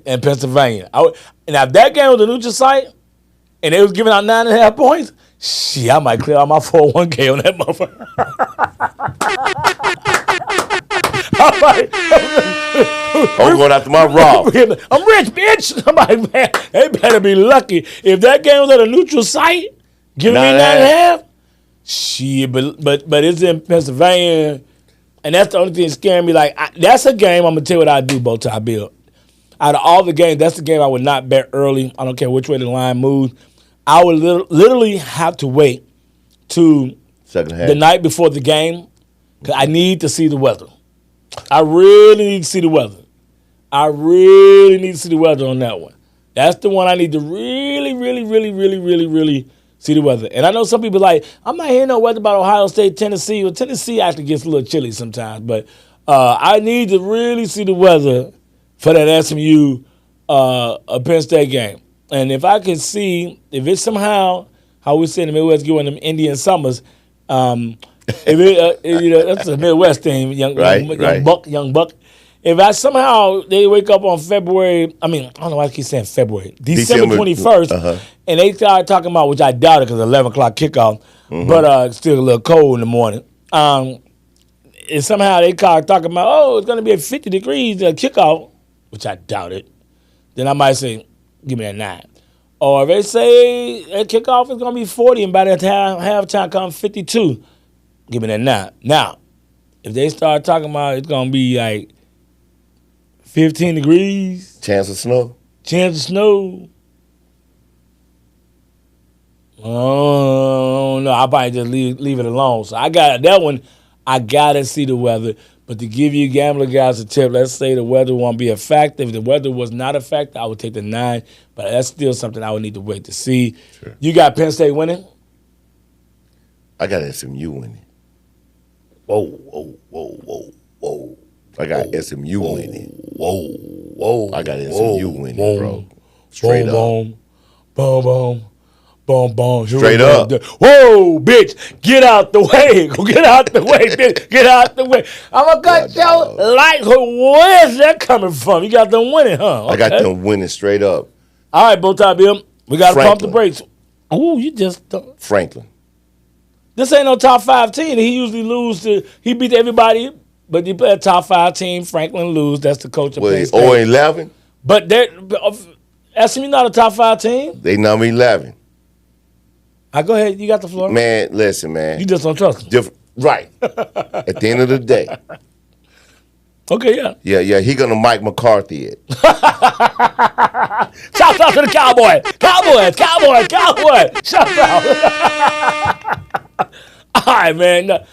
In Pennsylvania. Now if that game was a neutral site, and they was giving out 9.5 points, shit, I might clear out my 401k on that motherfucker. I'm going after my raw. I'm rich, bitch. I'm like, man, they better be lucky. If that game was at a neutral site, giving me 9.5, shit, but it's in Pennsylvania, and that's the only thing scaring me. Like, that's a game, I'm going to tell you what I do, Bowtie Bill. Out of all the games, that's the game I would not bet early. I don't care which way the line moves. I would literally have to wait to the night before the game because I need to see the weather. I really need to see the weather. I really need to see the weather on that one. That's the one I need to really, really, really, really, really, really see the weather. And I know some people like, I'm not hearing no weather about Ohio State, Tennessee. Well, Tennessee actually gets a little chilly sometimes. But I need to really see the weather for that SMU Penn State game. And if I can see, if it's somehow, how we say in the Midwest, going them Indian summers, if it, that's a Midwest thing, young buck. If I somehow they wake up on February, I don't know why I keep saying February, December 21st, and they start talking about, which I doubt it because 11 o'clock kickoff, but still a little cold in the morning. And somehow they start talking about, oh, it's going to be at 50 degrees kickoff, which I doubt it. Then I might say, give me that 9. Or if they say at kickoff it's going to be 40 and by the time halftime comes 52, give me that 9. Now, if they start talking about it's going to be like 15 degrees. Chance of snow. Oh, no, I'll probably just leave it alone. So I got that one. I got to see the weather. But to give you gambler guys a tip, let's say the weather won't be a factor. If the weather was not a factor, I would take the 9. But that's still something I would need to wait to see. Sure. You got Penn State winning? I got SMU winning. Whoa. I got SMU winning. Whoa. I got SMU winning, bro. Straight up. Boom. Straight up. Whoa, bitch. Get out the way. Get out the way, bitch. Get out the way. I'm going to cut your light. Where's that coming from? You got them winning, huh? Okay. I got them winning straight up. All right, Bowtie Bill. We got to pump the brakes. Ooh, you just don't. Franklin. This ain't no top 5 team. He usually he beat everybody, but he play a top 5 team. Franklin lose. That's the coach of Penn State. 0-11? But SMU not a top 5 team. They number 11. Go ahead. You got the floor. Man, listen, man. You just don't trust him. Right. At the end of the day. Okay, yeah. Yeah. He going to Mike McCarthy it. Shout out to the Cowboys. Shout out. All right, man.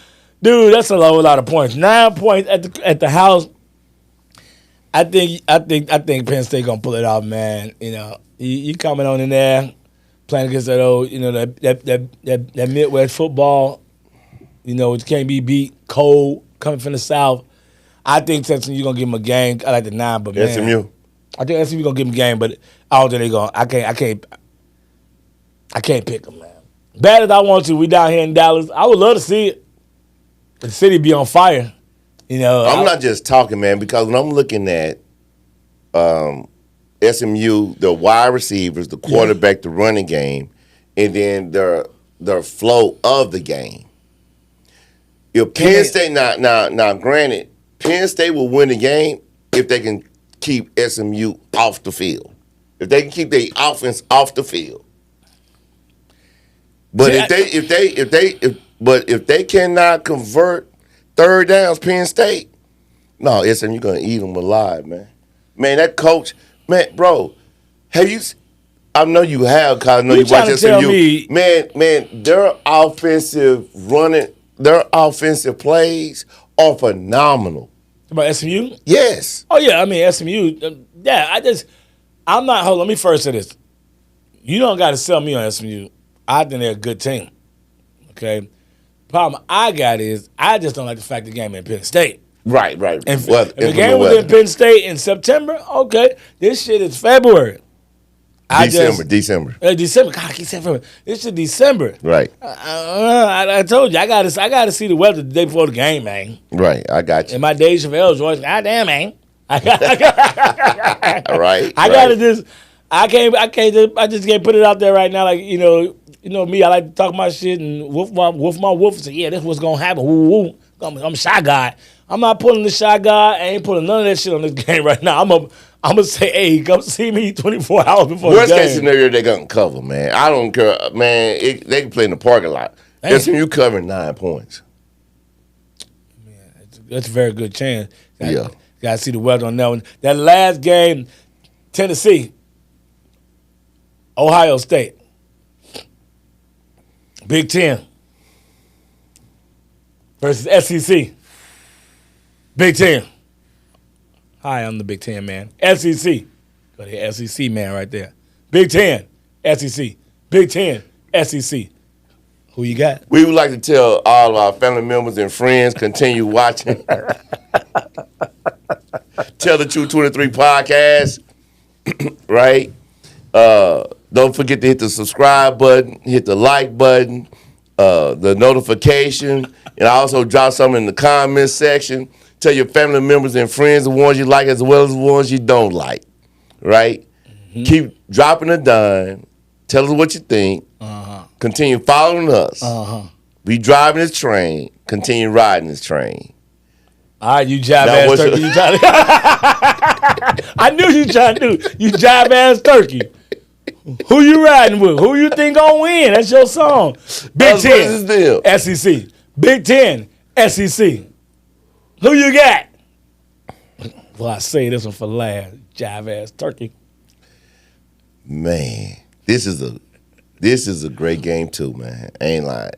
Dude, that's a lot of points. 9 points at the house. I think Penn State gonna pull it off, man. You know, you coming on in there, playing against that old, that Midwest football, which can't be beat, cold, coming from the South. I think Texas, you're gonna give them a game. I like the 9, but man, SMU. I think SMU gonna give them a game, but I don't think they're gonna. I can't pick them, man. Bad as I want to, we down here in Dallas. I would love to see it. The city be on fire. I'm not just talking, man, because when I'm looking at SMU, the wide receivers, the quarterback, the running game, and then their flow of the game. If Penn State, now, granted, Penn State will win the game if they can keep SMU off the field. If they can keep their offense off the field. But if they cannot convert third downs, Penn State, no, SMU gonna eat them alive, man. Man, that coach, man, bro, Have you? I know you have, cause I know you watch trying to tell SMU. me- Man, their offensive plays are phenomenal. About SMU? Yes. Oh yeah, I mean SMU. Yeah, I'm not. Hold on, let me first say this. You don't got to sell me on SMU. I think they're a good team. Okay. Problem I got is I just don't like the fact the game in Penn State. Right. And if Well, the game was in Penn State in September, okay, this shit is February. December. December. God, I keep saying February. This is December. Right. I told you I gotta see the weather the day before the game, man. Right. I got you. And my Dave Chappelle's voice, goddamn, man. Right. I gotta just. I just can't put it out there right now. Like you know me. I like to talk my shit and woof my woof and say, yeah, this what's gonna happen. Woo woo. I'm a shy guy. I'm not pulling the shy guy. I ain't pulling none of that shit on this game right now. I'm gonna say, hey, come see me 24 hours before Worst the game. case scenario, they're gonna cover, man. I don't care, man. They can play in the parking lot. That's when you covering 9 points. Man, that's a very good chance. Yeah. Got to see the weather on that one. That last game, Tennessee, Ohio State, Big Ten versus SEC. Big Ten. Hi, I'm the Big Ten man. SEC. Go ahead, SEC man right there. Big Ten, SEC. Big Ten, SEC. Who you got? We would like to tell all of our family members and friends continue watching. Tell the Truth 23 podcast, right? Don't forget to hit the subscribe button, hit the like button, the notification, and also drop something in the comments section. Tell your family members and friends the ones you like as well as the ones you don't like, right? Mm-hmm. Keep dropping a dime. Tell us what you think. Uh-huh. Continue following us. Uh-huh. We driving this train. Continue riding this train. All right, you jive ass turkey. I knew you trying to do. You jive ass turkey. Who you riding with? Who you think gonna win? That's your song. Big Ten, SEC. Big Ten, SEC. Who you got? Well, I say this one for last. Jive ass turkey. Man, this is a great game too, man. I ain't lying.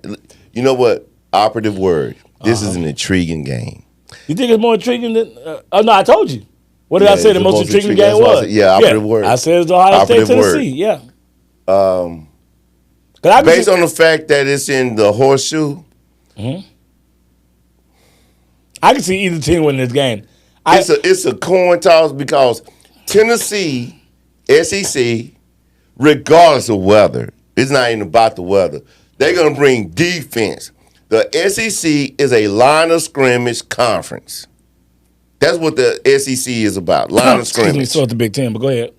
You know what? Operative word. This is an intriguing game. You think it's more intriguing than? Oh no, I told you. What did I say? The most intriguing game was. Operative word. I said it's Ohio State, Tennessee. Yeah. Based on the fact that it's in the horseshoe. Mm-hmm. I can see either team winning this game. It's a coin toss because Tennessee, SEC, regardless of weather, it's not even about the weather. They're gonna bring defense. The SEC is a line of scrimmage conference. That's what the SEC is about. Line of scrimmage. Excuse me, so the Big Ten, but go ahead.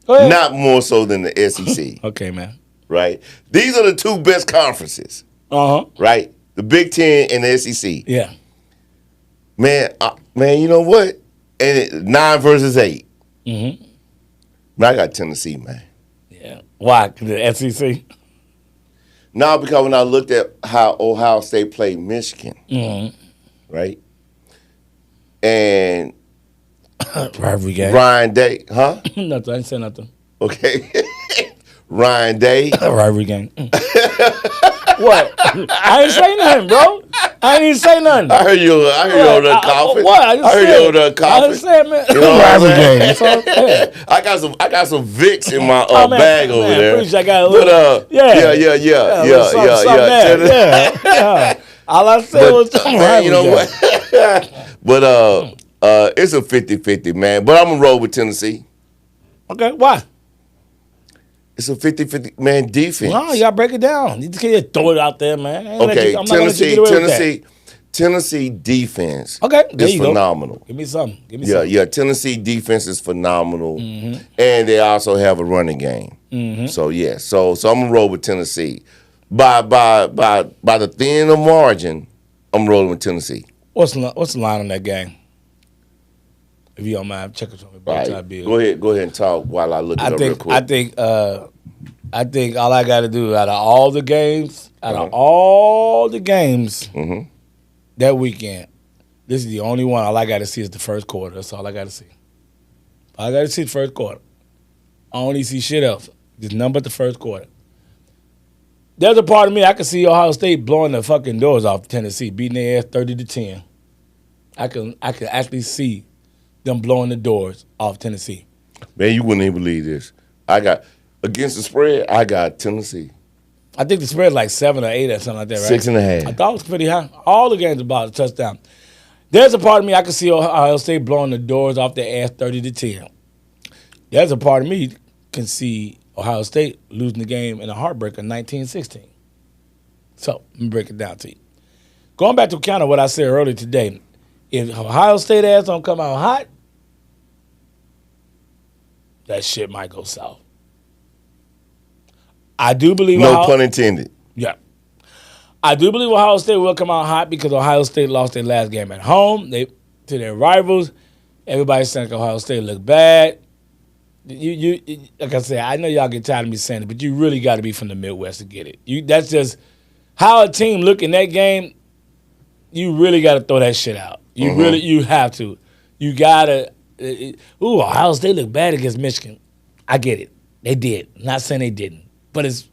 Not more so than the SEC. Okay, man. Right? These are the two best conferences. Uh-huh. Right? The Big Ten and the SEC. Yeah. Man, you know what? And 9 versus 8. Mm-hmm. Man, I got Tennessee, man. Yeah. Why? The SEC? No, because when I looked at how Ohio State played Michigan, right? And rivalry game. Ryan Day, huh? Nothing. I didn't say nothing. Okay. Ryan Day. Rivalry game. What? I didn't say nothing, bro. I didn't say nothing. I heard you over there coughing. What? I heard you over there coughing. I just said, man. You know what I'm saying? Game. I got some Vicks in my bag over there. I got a little, yeah. All I said was, man, you know what? But it's a 50-50, man. But I'm gonna roll with Tennessee. Okay, why? It's a 50-50, man, defense. No, you gotta break it down. You can't throw it out there, man. Okay, Tennessee defense. Okay, there you phenomenal. Go. Give me something. Yeah. Tennessee defense is phenomenal, and they also have a running game. So yeah, so I'm gonna roll with Tennessee. By the thin of margin, I'm rolling with Tennessee. What's the line on that game? If you don't mind, check it for me. Right. Go ahead and talk while I look it up real quick. I think all I got to do out of all the games, that weekend, this is the only one. All I got to see is the first quarter. That's all I got to see. I got to see the first quarter. I don't need to see shit else. Just nothing but the first quarter. There's a part of me I can see Ohio State blowing the fucking doors off Tennessee, beating their ass 30-10. I can actually see them blowing the doors off Tennessee. Man, you wouldn't even believe this. I got against the spread. I got Tennessee. I think the spread is like 7 or 8 or something like that, right? 6.5. I thought it was pretty high. All the games about a touchdown. There's a part of me I can see Ohio State blowing the doors off their ass 30-10. There's a part of me can see Ohio State losing the game in a heartbreaker 19-16. So let me break it down to you. Going back to kind of what I said earlier today, if Ohio State ass don't come out hot, that shit might go south. I do believe No pun intended. Yeah. I do believe Ohio State will come out hot because Ohio State lost their last game at home to their rivals. Everybody's saying Ohio State look bad. You like I said, I know y'all get tired of me saying it, but you really got to be from the Midwest to get it. That's just how a team look in that game. You really got to throw that shit out. You have to. You gotta. Ohio State looked bad against Michigan. I get it. They did. I'm not saying they didn't, but it's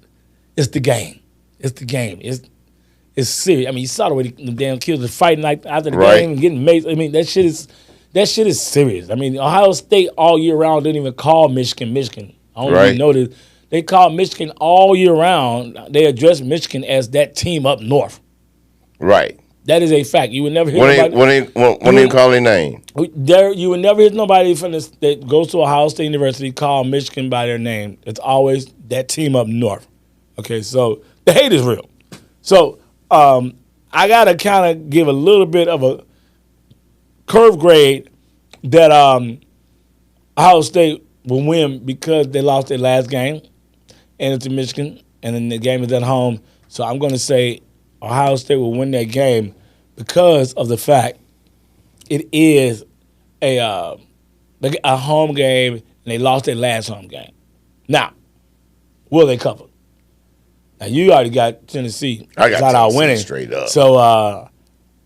the game. It's the game. It's serious. I mean, you saw the way the damn kids were fighting like after the game and getting made. I mean, that shit is serious. I mean, Ohio State all year round didn't even call Michigan. I don't even know this. They called Michigan all year round. They addressed Michigan as that team up north. Right. That is a fact. You would never hear when they call their name. You would never hear nobody from this that goes to Ohio State University call Michigan by their name. It's always that team up north. Okay, so the hate is real. So I gotta kind of give a little bit of a curve grade that Ohio State will win because they lost their last game, and it's in Michigan, and then the game is at home. So I'm going to say Ohio State will win that game because of the fact it is a home game, and they lost their last home game. Now, will they cover? Now you already got Tennessee. I got Tennessee winning straight up. So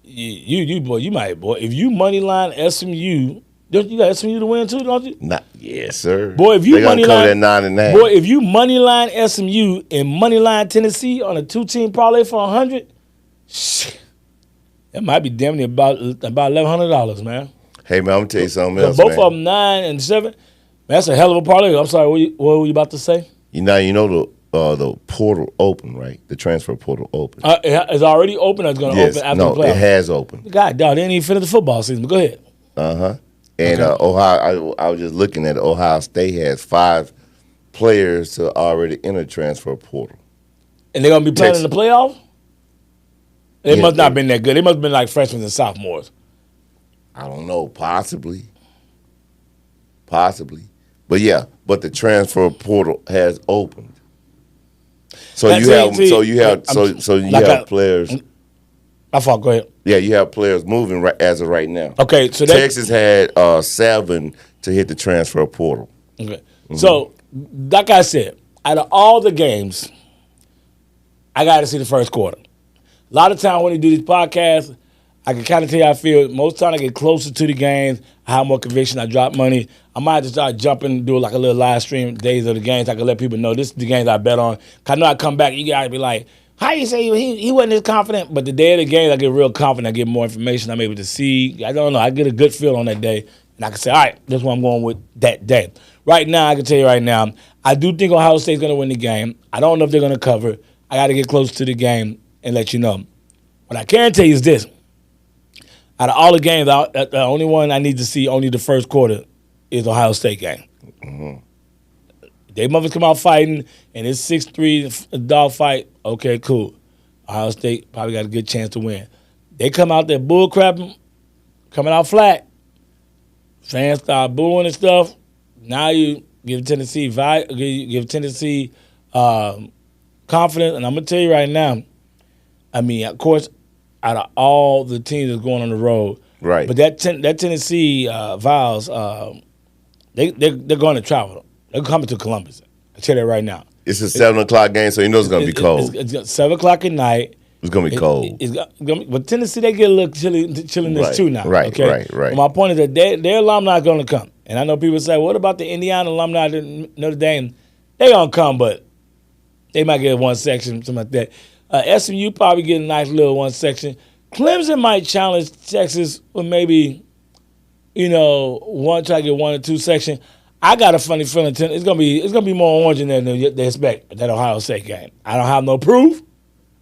you might if you money line SMU. Don't you got SMU to win too, don't you? Yes, sir. Boy, if you money line that 9.5. Boy, if you money line SMU and money line Tennessee on a 2-team parlay for 100, shit, that might be damn near about $1,100, man. Hey man, I'm gonna tell you something else. Both of them 9 and 7. Man, that's a hell of a parlay. I'm sorry, what were you about to say? You know the portal open, right? The transfer portal open. It's already open. Or it's going to open after the playoffs. It has opened. God, dog, they ain't even finished the football season. But go ahead. And Ohio, I was just looking at it. Ohio State has 5 players to already enter transfer portal. And they're going to be playing in the playoffs? They must not have been that good. They must have been like freshmen and sophomores. I don't know. Possibly. But yeah, the transfer portal has opened. So you have players. I thought, go ahead. Yeah, you have players moving as of right now. Okay, so Texas had 7 to hit the transfer portal. Okay, so like I said, out of all the games, I got to see the first quarter. A lot of time when you do these podcasts, I can kind of tell you how I feel. Most time I get closer to the games, I have more conviction, I drop money. I might just start jumping, do like a little live stream days of the games. I can let people know this is the games I bet on. Cause I know I come back, you guys be like, how you say he wasn't as confident? But the day of the game, I get real confident. I get more information. I'm able to see. I don't know. I get a good feel on that day. And I can say, all right, that's what I'm going with that day. Right now, I can tell you right now, I do think Ohio State's going to win the game. I don't know if they're going to cover. I got to get close to the game and let you know. What I can tell you is this. Out of all the games, the only one I need to see only the first quarter is Ohio State game. They motherfuckers come out fighting, and it's 6-3 dog fight. Okay, cool. Ohio State probably got a good chance to win. They come out there bull crapping, coming out flat. Fans start booing and stuff. Now you give Tennessee confidence, and I'm gonna tell you right now. I mean, of course, out of all the teams that's going on the road, right? But that Tennessee Vols, they're going to travel. They're coming to Columbus. I tell you that right now. It's a 7:00 game, so you know it's going to be cold. It's 7 o'clock at night. It's going to be cold. But Tennessee, they get a little chilliness too now. Right, okay? right. But my point is that their alumni are going to come. And I know people say, what about the Indiana alumni at Notre Dame? They gonna come, but they might get one section, something like that. SMU probably get a nice little one section. Clemson might challenge Texas with maybe, try to get 1 or 2 section. I got a funny feeling it's gonna be more orange in there than they expect at that Ohio State game. I don't have no proof.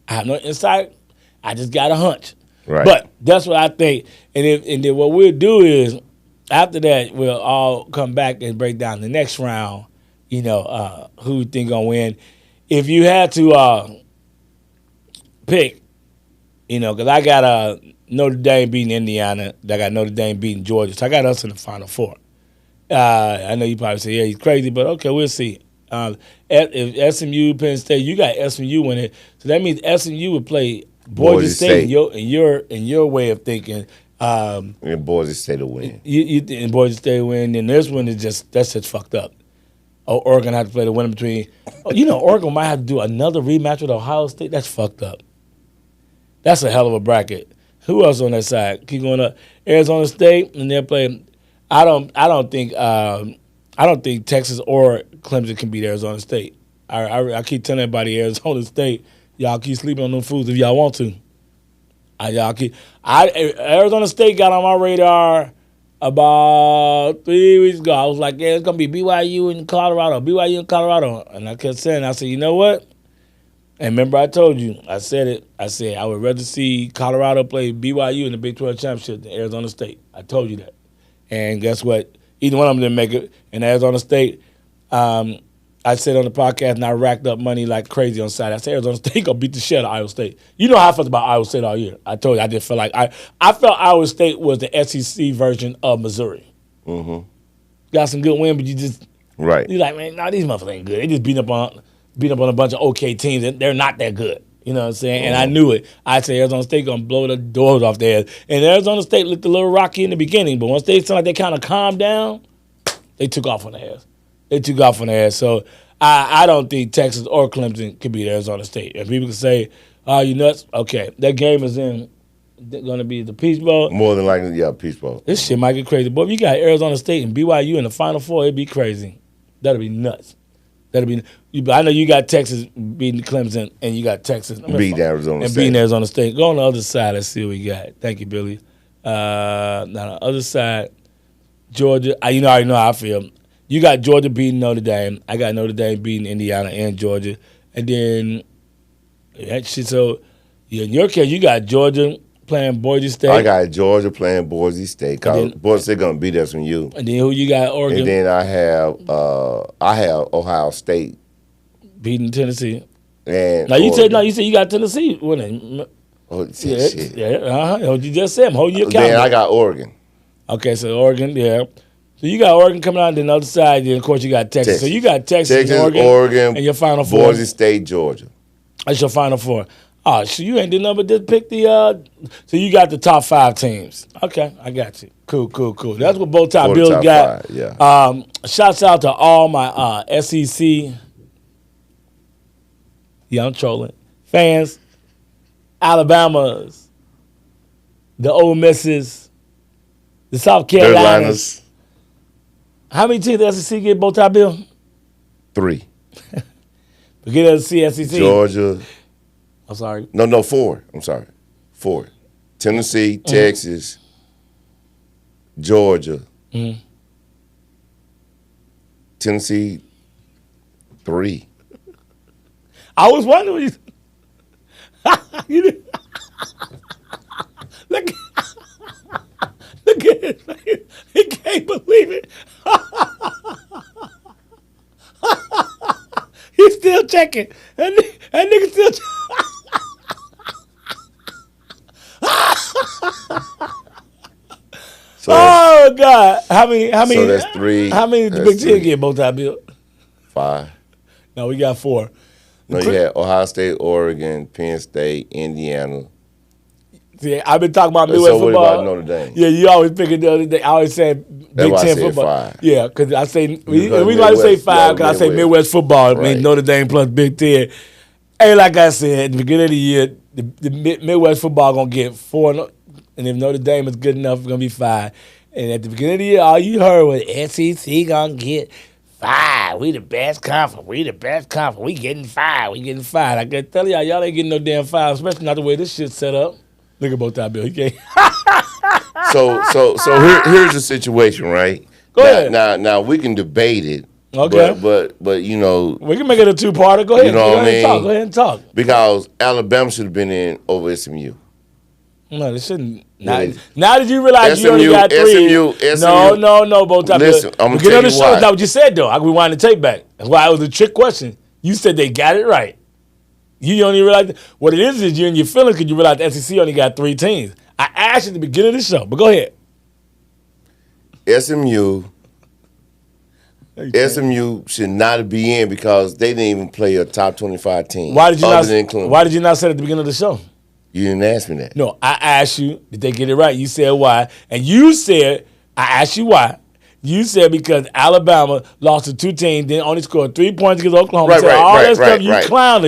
I have no insight. I just got a hunch. Right. But that's what I think. And then what we'll do is after that we'll all come back and break down the next round. Who we think gonna win. If you had to pick, because I got Notre Dame beating Indiana, I got Notre Dame beating Georgia, so I got us in the Final Four. I know you probably say, yeah, he's crazy, but okay, we'll see. If SMU, Penn State, you got SMU winning, so that means SMU would play Boise State. In your way of thinking. And Boise State will win. And Boise State win, and this one is that's just fucked up. Oregon have to play the winner between. Oregon might have to do another rematch with Ohio State. That's fucked up. That's a hell of a bracket. Who else on that side? Keep going up. Arizona State, and they're playing. I don't think Texas or Clemson can beat Arizona State. I keep telling everybody Arizona State, y'all keep sleeping on them fools if y'all want to. Arizona State got on my radar about 3 weeks ago. I was like, yeah, it's gonna be BYU in Colorado, and I kept saying, I said, you know what? And remember, I told you, I said it. I said I would rather see Colorado play BYU in the Big 12 championship than Arizona State. I told you that. And guess what? Either one of them didn't make it. And Arizona State, I said on the podcast, and I racked up money like crazy on Saturday. I said Arizona State gonna beat the shit out of Iowa State. You know how I felt about Iowa State all year. I told you, I just felt like I felt Iowa State was the SEC version of Missouri. Mm-hmm. Got some good win, but you're right. like, man, these motherfuckers ain't good. They just beat up on a bunch of okay teams, and they're not that good. You know what I'm saying? And I knew it. I said Arizona State going to blow the doors off their ass. And Arizona State looked a little rocky in the beginning, but once they sounded like they kind of calmed down, they took off on their ass. So I don't think Texas or Clemson can beat Arizona State. And people can say, oh, you nuts? Okay. That game is going to be the Peach Bowl. More than likely, yeah, Peach Bowl. This shit might get crazy. Boy, if you got Arizona State and BYU in the Final Four, it'd be crazy. That'd be nuts. I know you got Texas beating Clemson, and you got Texas beating Arizona State. Beating Arizona State. Go on the other side. Let's see what we got. Thank you, Billy. Now the other side, Georgia. I already know how I feel. You got Georgia beating Notre Dame. I got Notre Dame beating Indiana and Georgia, and then that shit. So in your case, you got Georgia playing Boise State. I got Georgia playing Boise State. Boise State gonna beat SMU. And then who you got? Oregon. And then I have Ohio State beating Tennessee. And you said you got Tennessee winning. Oh, shit. Yeah. You just said them. Hold your Then I got Oregon. Okay, so Oregon, yeah. So you got Oregon coming out on the other side. Then of course you got Texas. So you got Texas, Oregon, and your Final Four. Boise State, Georgia. That's your Final Four. Oh, so you ain't did nothing but just pick the. So you got the top 5 teams. Okay, I got you. Cool. That's what Bow Tie Bill got. 5, yeah. Shouts out to all my SEC. Yeah, I'm trolling. Fans, Alabamas, the Ole Misses, the South Carolinas. How many teams the SEC get, Bow Tie Bill? 3. Forget the SEC. Georgia. I'm sorry. No, 4. I'm sorry. 4. Tennessee, Texas, Georgia. Mm-hmm. Tennessee, 3. I was wondering. Look at his face. He can't believe it. He's still checking. That nigga still checking. Oh God! How many? So that's 3. How many did the Big Ten get? Bow Tie Bill? 5. No, we got 4. No, you had Ohio State, Oregon, Penn State, Indiana. See, I've been talking about Midwest so football. What about Notre Dame? Yeah, you always pick it the other day. I always said Big Ten football. 5. Yeah, because I say we like to say 5 because I say Midwest football. Right. I mean Notre Dame plus Big Ten. Hey, like I said, at the beginning of the year, the Midwest football gonna get 4, and if Notre Dame is good enough, it's gonna be 5. And at the beginning of the year, all you heard was SEC gonna get 5. We the best conference. We the best conference. We getting 5. We getting 5. I can tell y'all ain't getting no damn 5, especially not the way this shit's set up. Look at both that bill. He can't. So here's the situation, right? Go ahead. Now we can debate it. Okay. But you know, We can make it a 2-parter. Go ahead. You know what I mean? Go ahead and talk. Because Alabama should have been in over SMU. No, they shouldn't. Yeah. Now that you realize you only got 3. SMU. No, both times. Listen, I'm gonna Beginning tell of the you show, why. is not what you said though. I rewind the tape back. That's why it was a trick question. You said they got it right. You only realize what it is you're in your feelings because you realize the SEC only got 3 teams. I asked you at the beginning of the show, but go ahead. SMU should not be in because they didn't even play a top 25 team. Why did you not say it at the beginning of the show? You didn't ask me that. No, I asked you, did they get it right? You said why. And you said, I asked you why. You said because Alabama lost to 2 teams, then only scored 3 points against Oklahoma.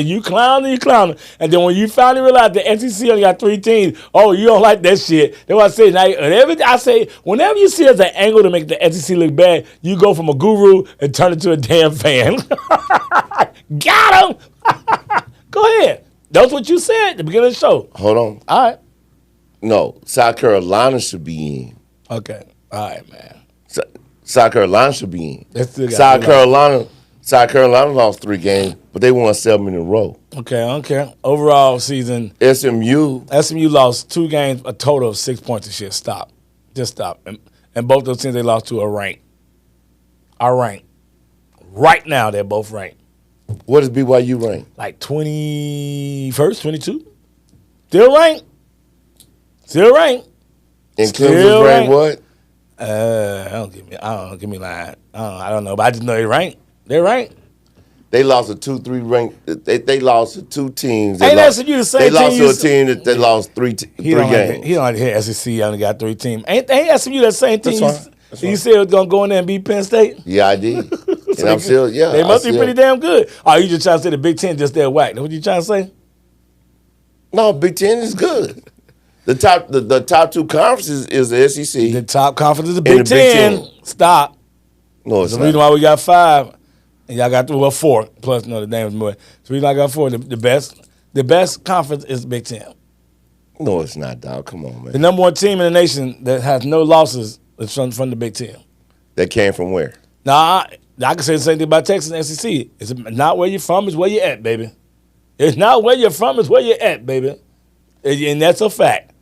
You clowning. And then when you finally realized the SEC only got 3 teams, oh, you don't like that shit. That's what I say. Now, whenever you see there's an angle to make the SEC look bad, you go from a guru and turn it to a damn fan. Got him. Go ahead. That's what you said at the beginning of the show. Hold on. All right. No, South Carolina should be in. Okay. All right, man. South Carolina should be in. South Carolina lost 3 games, but they won 7 in a row. Okay. Overall season, SMU lost 2 games, a total of 6 points this year. Stop. Just stop. And both those teams they lost to are ranked. Right now, they're both ranked. What is BYU ranked? Like 21st, 22? Still ranked. And Clemson's ranked what? Don't give me lying. I don't know, but I just know they're ranked. They're ranked. They lost to 2-3 ranked. They lost to 2 teams. Ain't asking you the same They lost team to a team that they lost 3 games. He don't like to hear SEC only got 3 teams. Ain't asking you that same team. That's fine. You said it was going to go in there and beat Penn State? Yeah, I did. And I'm still, yeah. They must be pretty damn good. Oh, you just trying to say the Big Ten just that whack. That's what you trying to say? No, Big Ten is good. The top 2 conferences is the SEC. The top conference is the Big Ten. Stop. No, it's the not. reason why we got 5, and y'all got 4 plus the name's more. The reason I got 4. The best conference is the Big Ten. No, it's not, dog. Come on, man. The number 1 team in the nation that has no losses is from the Big Ten. That came from where? Now, I can say the same thing about Texas and SEC. It's not where you're from, it's where you're at, baby. It's not where you're from, it's where you're at, baby. And that's a fact.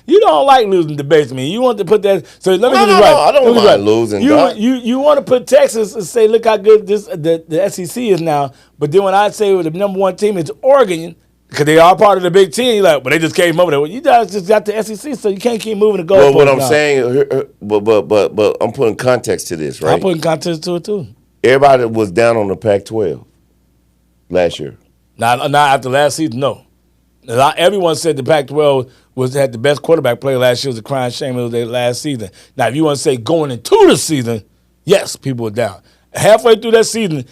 You don't like losing debates, man. You want to put that. So let me get this right. No, I don't mind losing. You want to put Texas and say, look how good the SEC is now. But then when I say the number 1 team is Oregon, because they are part of the Big Ten, you're like, but they just came over there. Well, you guys just got the SEC, so you can't keep moving the goalposts. Well, what I'm saying, but I'm putting context to this, right? I'm putting context to it too. Everybody was down on the Pac-12 last year. Not after last season, no. Everyone said the Pac-12 had the best quarterback play last year. It was a crying shame it was their last season. Now, if you want to say going into the season, yes, people were down. Halfway through that season,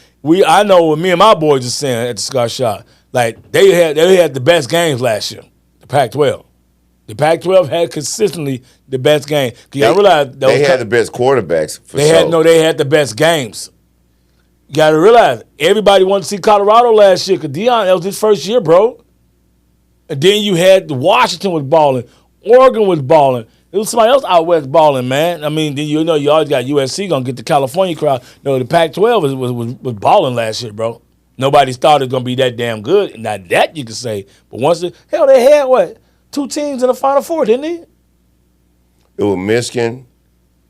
I know what me and my boys are saying at the Scott Shop, like they had the best games last year, the Pac-12. The Pac-12 had consistently the best game. You gotta realize they had the best quarterbacks. They had the best games. You gotta realize everybody wanted to see Colorado last year because Deion, that was his first year, bro. And then you had Washington was balling, Oregon was balling. It was somebody else out west balling, man. I mean, then you always got USC gonna get the California crowd. No, the Pac-12 was balling last year, bro. Nobody thought it was gonna be that damn good. Now that you can say, but they had what? 2 teams in the Final Four, didn't they? It was Michigan,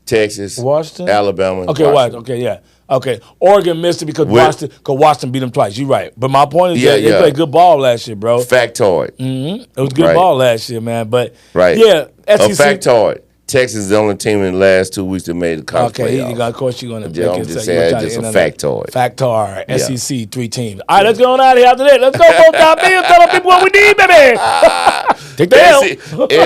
Texas, Washington, Alabama. Okay, Washington. Okay, yeah. Okay, Oregon missed it because Washington beat them twice. You're right. But my point is that they played good ball last year, bro. Factoid. Mm-hmm. It was good ball last year, man. But, right. Yeah, SEC. A factoid. Texas is the only team in the last 2 weeks that made the college playoff. Of course you're going to make it. I'm just saying, it's just a factoid. Factoid. SEC, 3 teams. All right, let's go on out of here after that. Let's go, both top bills. Tell the people what we need, baby. Take the L.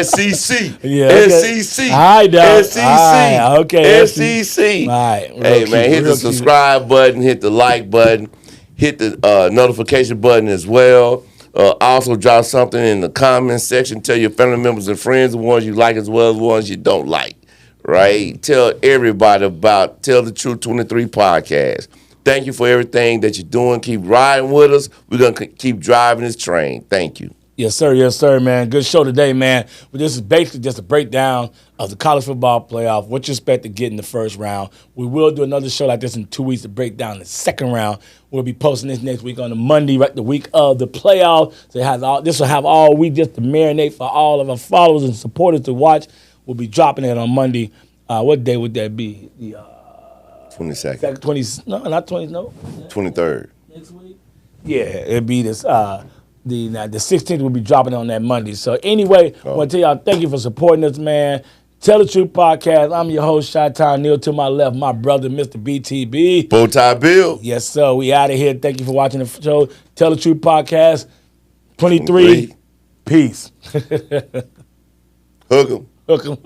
SEC. Yeah, okay. SEC. All right, dog. SEC. All right, okay. SEC. All right. Hey, man, hit the subscribe button, hit the like button, hit the notification button as well. Also, drop something in the comments section. Tell your family members and friends the ones you like as well as the ones you don't like. right? Tell everybody about Tell the Truth 23 podcast. Thank you for everything that you're doing. Keep riding with us. We're going to keep driving this train. Thank you. Yes, sir, man. Good show today, man. But this is basically just a breakdown of the college football playoff, what you expect to get in the first round. We will do another show like this in 2 weeks to break down the second round. We'll be posting this next week on the Monday, right, the week of the playoff. So this will have all week just to marinate for all of our followers and supporters to watch. We'll be dropping it on Monday. What day would that be? The 22nd. 20? No, not 20. No. 23rd. Next week. Yeah, it'll be this. The 16th will be dropping on that Monday. So anyway, I want to tell y'all thank you for supporting us, man. Tell the Truth Podcast. I'm your host, Chi-Town Neal. To my left, my brother, Mr. BTB. Bowtie Bill. Yes, sir. We out of here. Thank you for watching the show. Tell the Truth Podcast 23. Peace. Hook 'em. Hook 'em.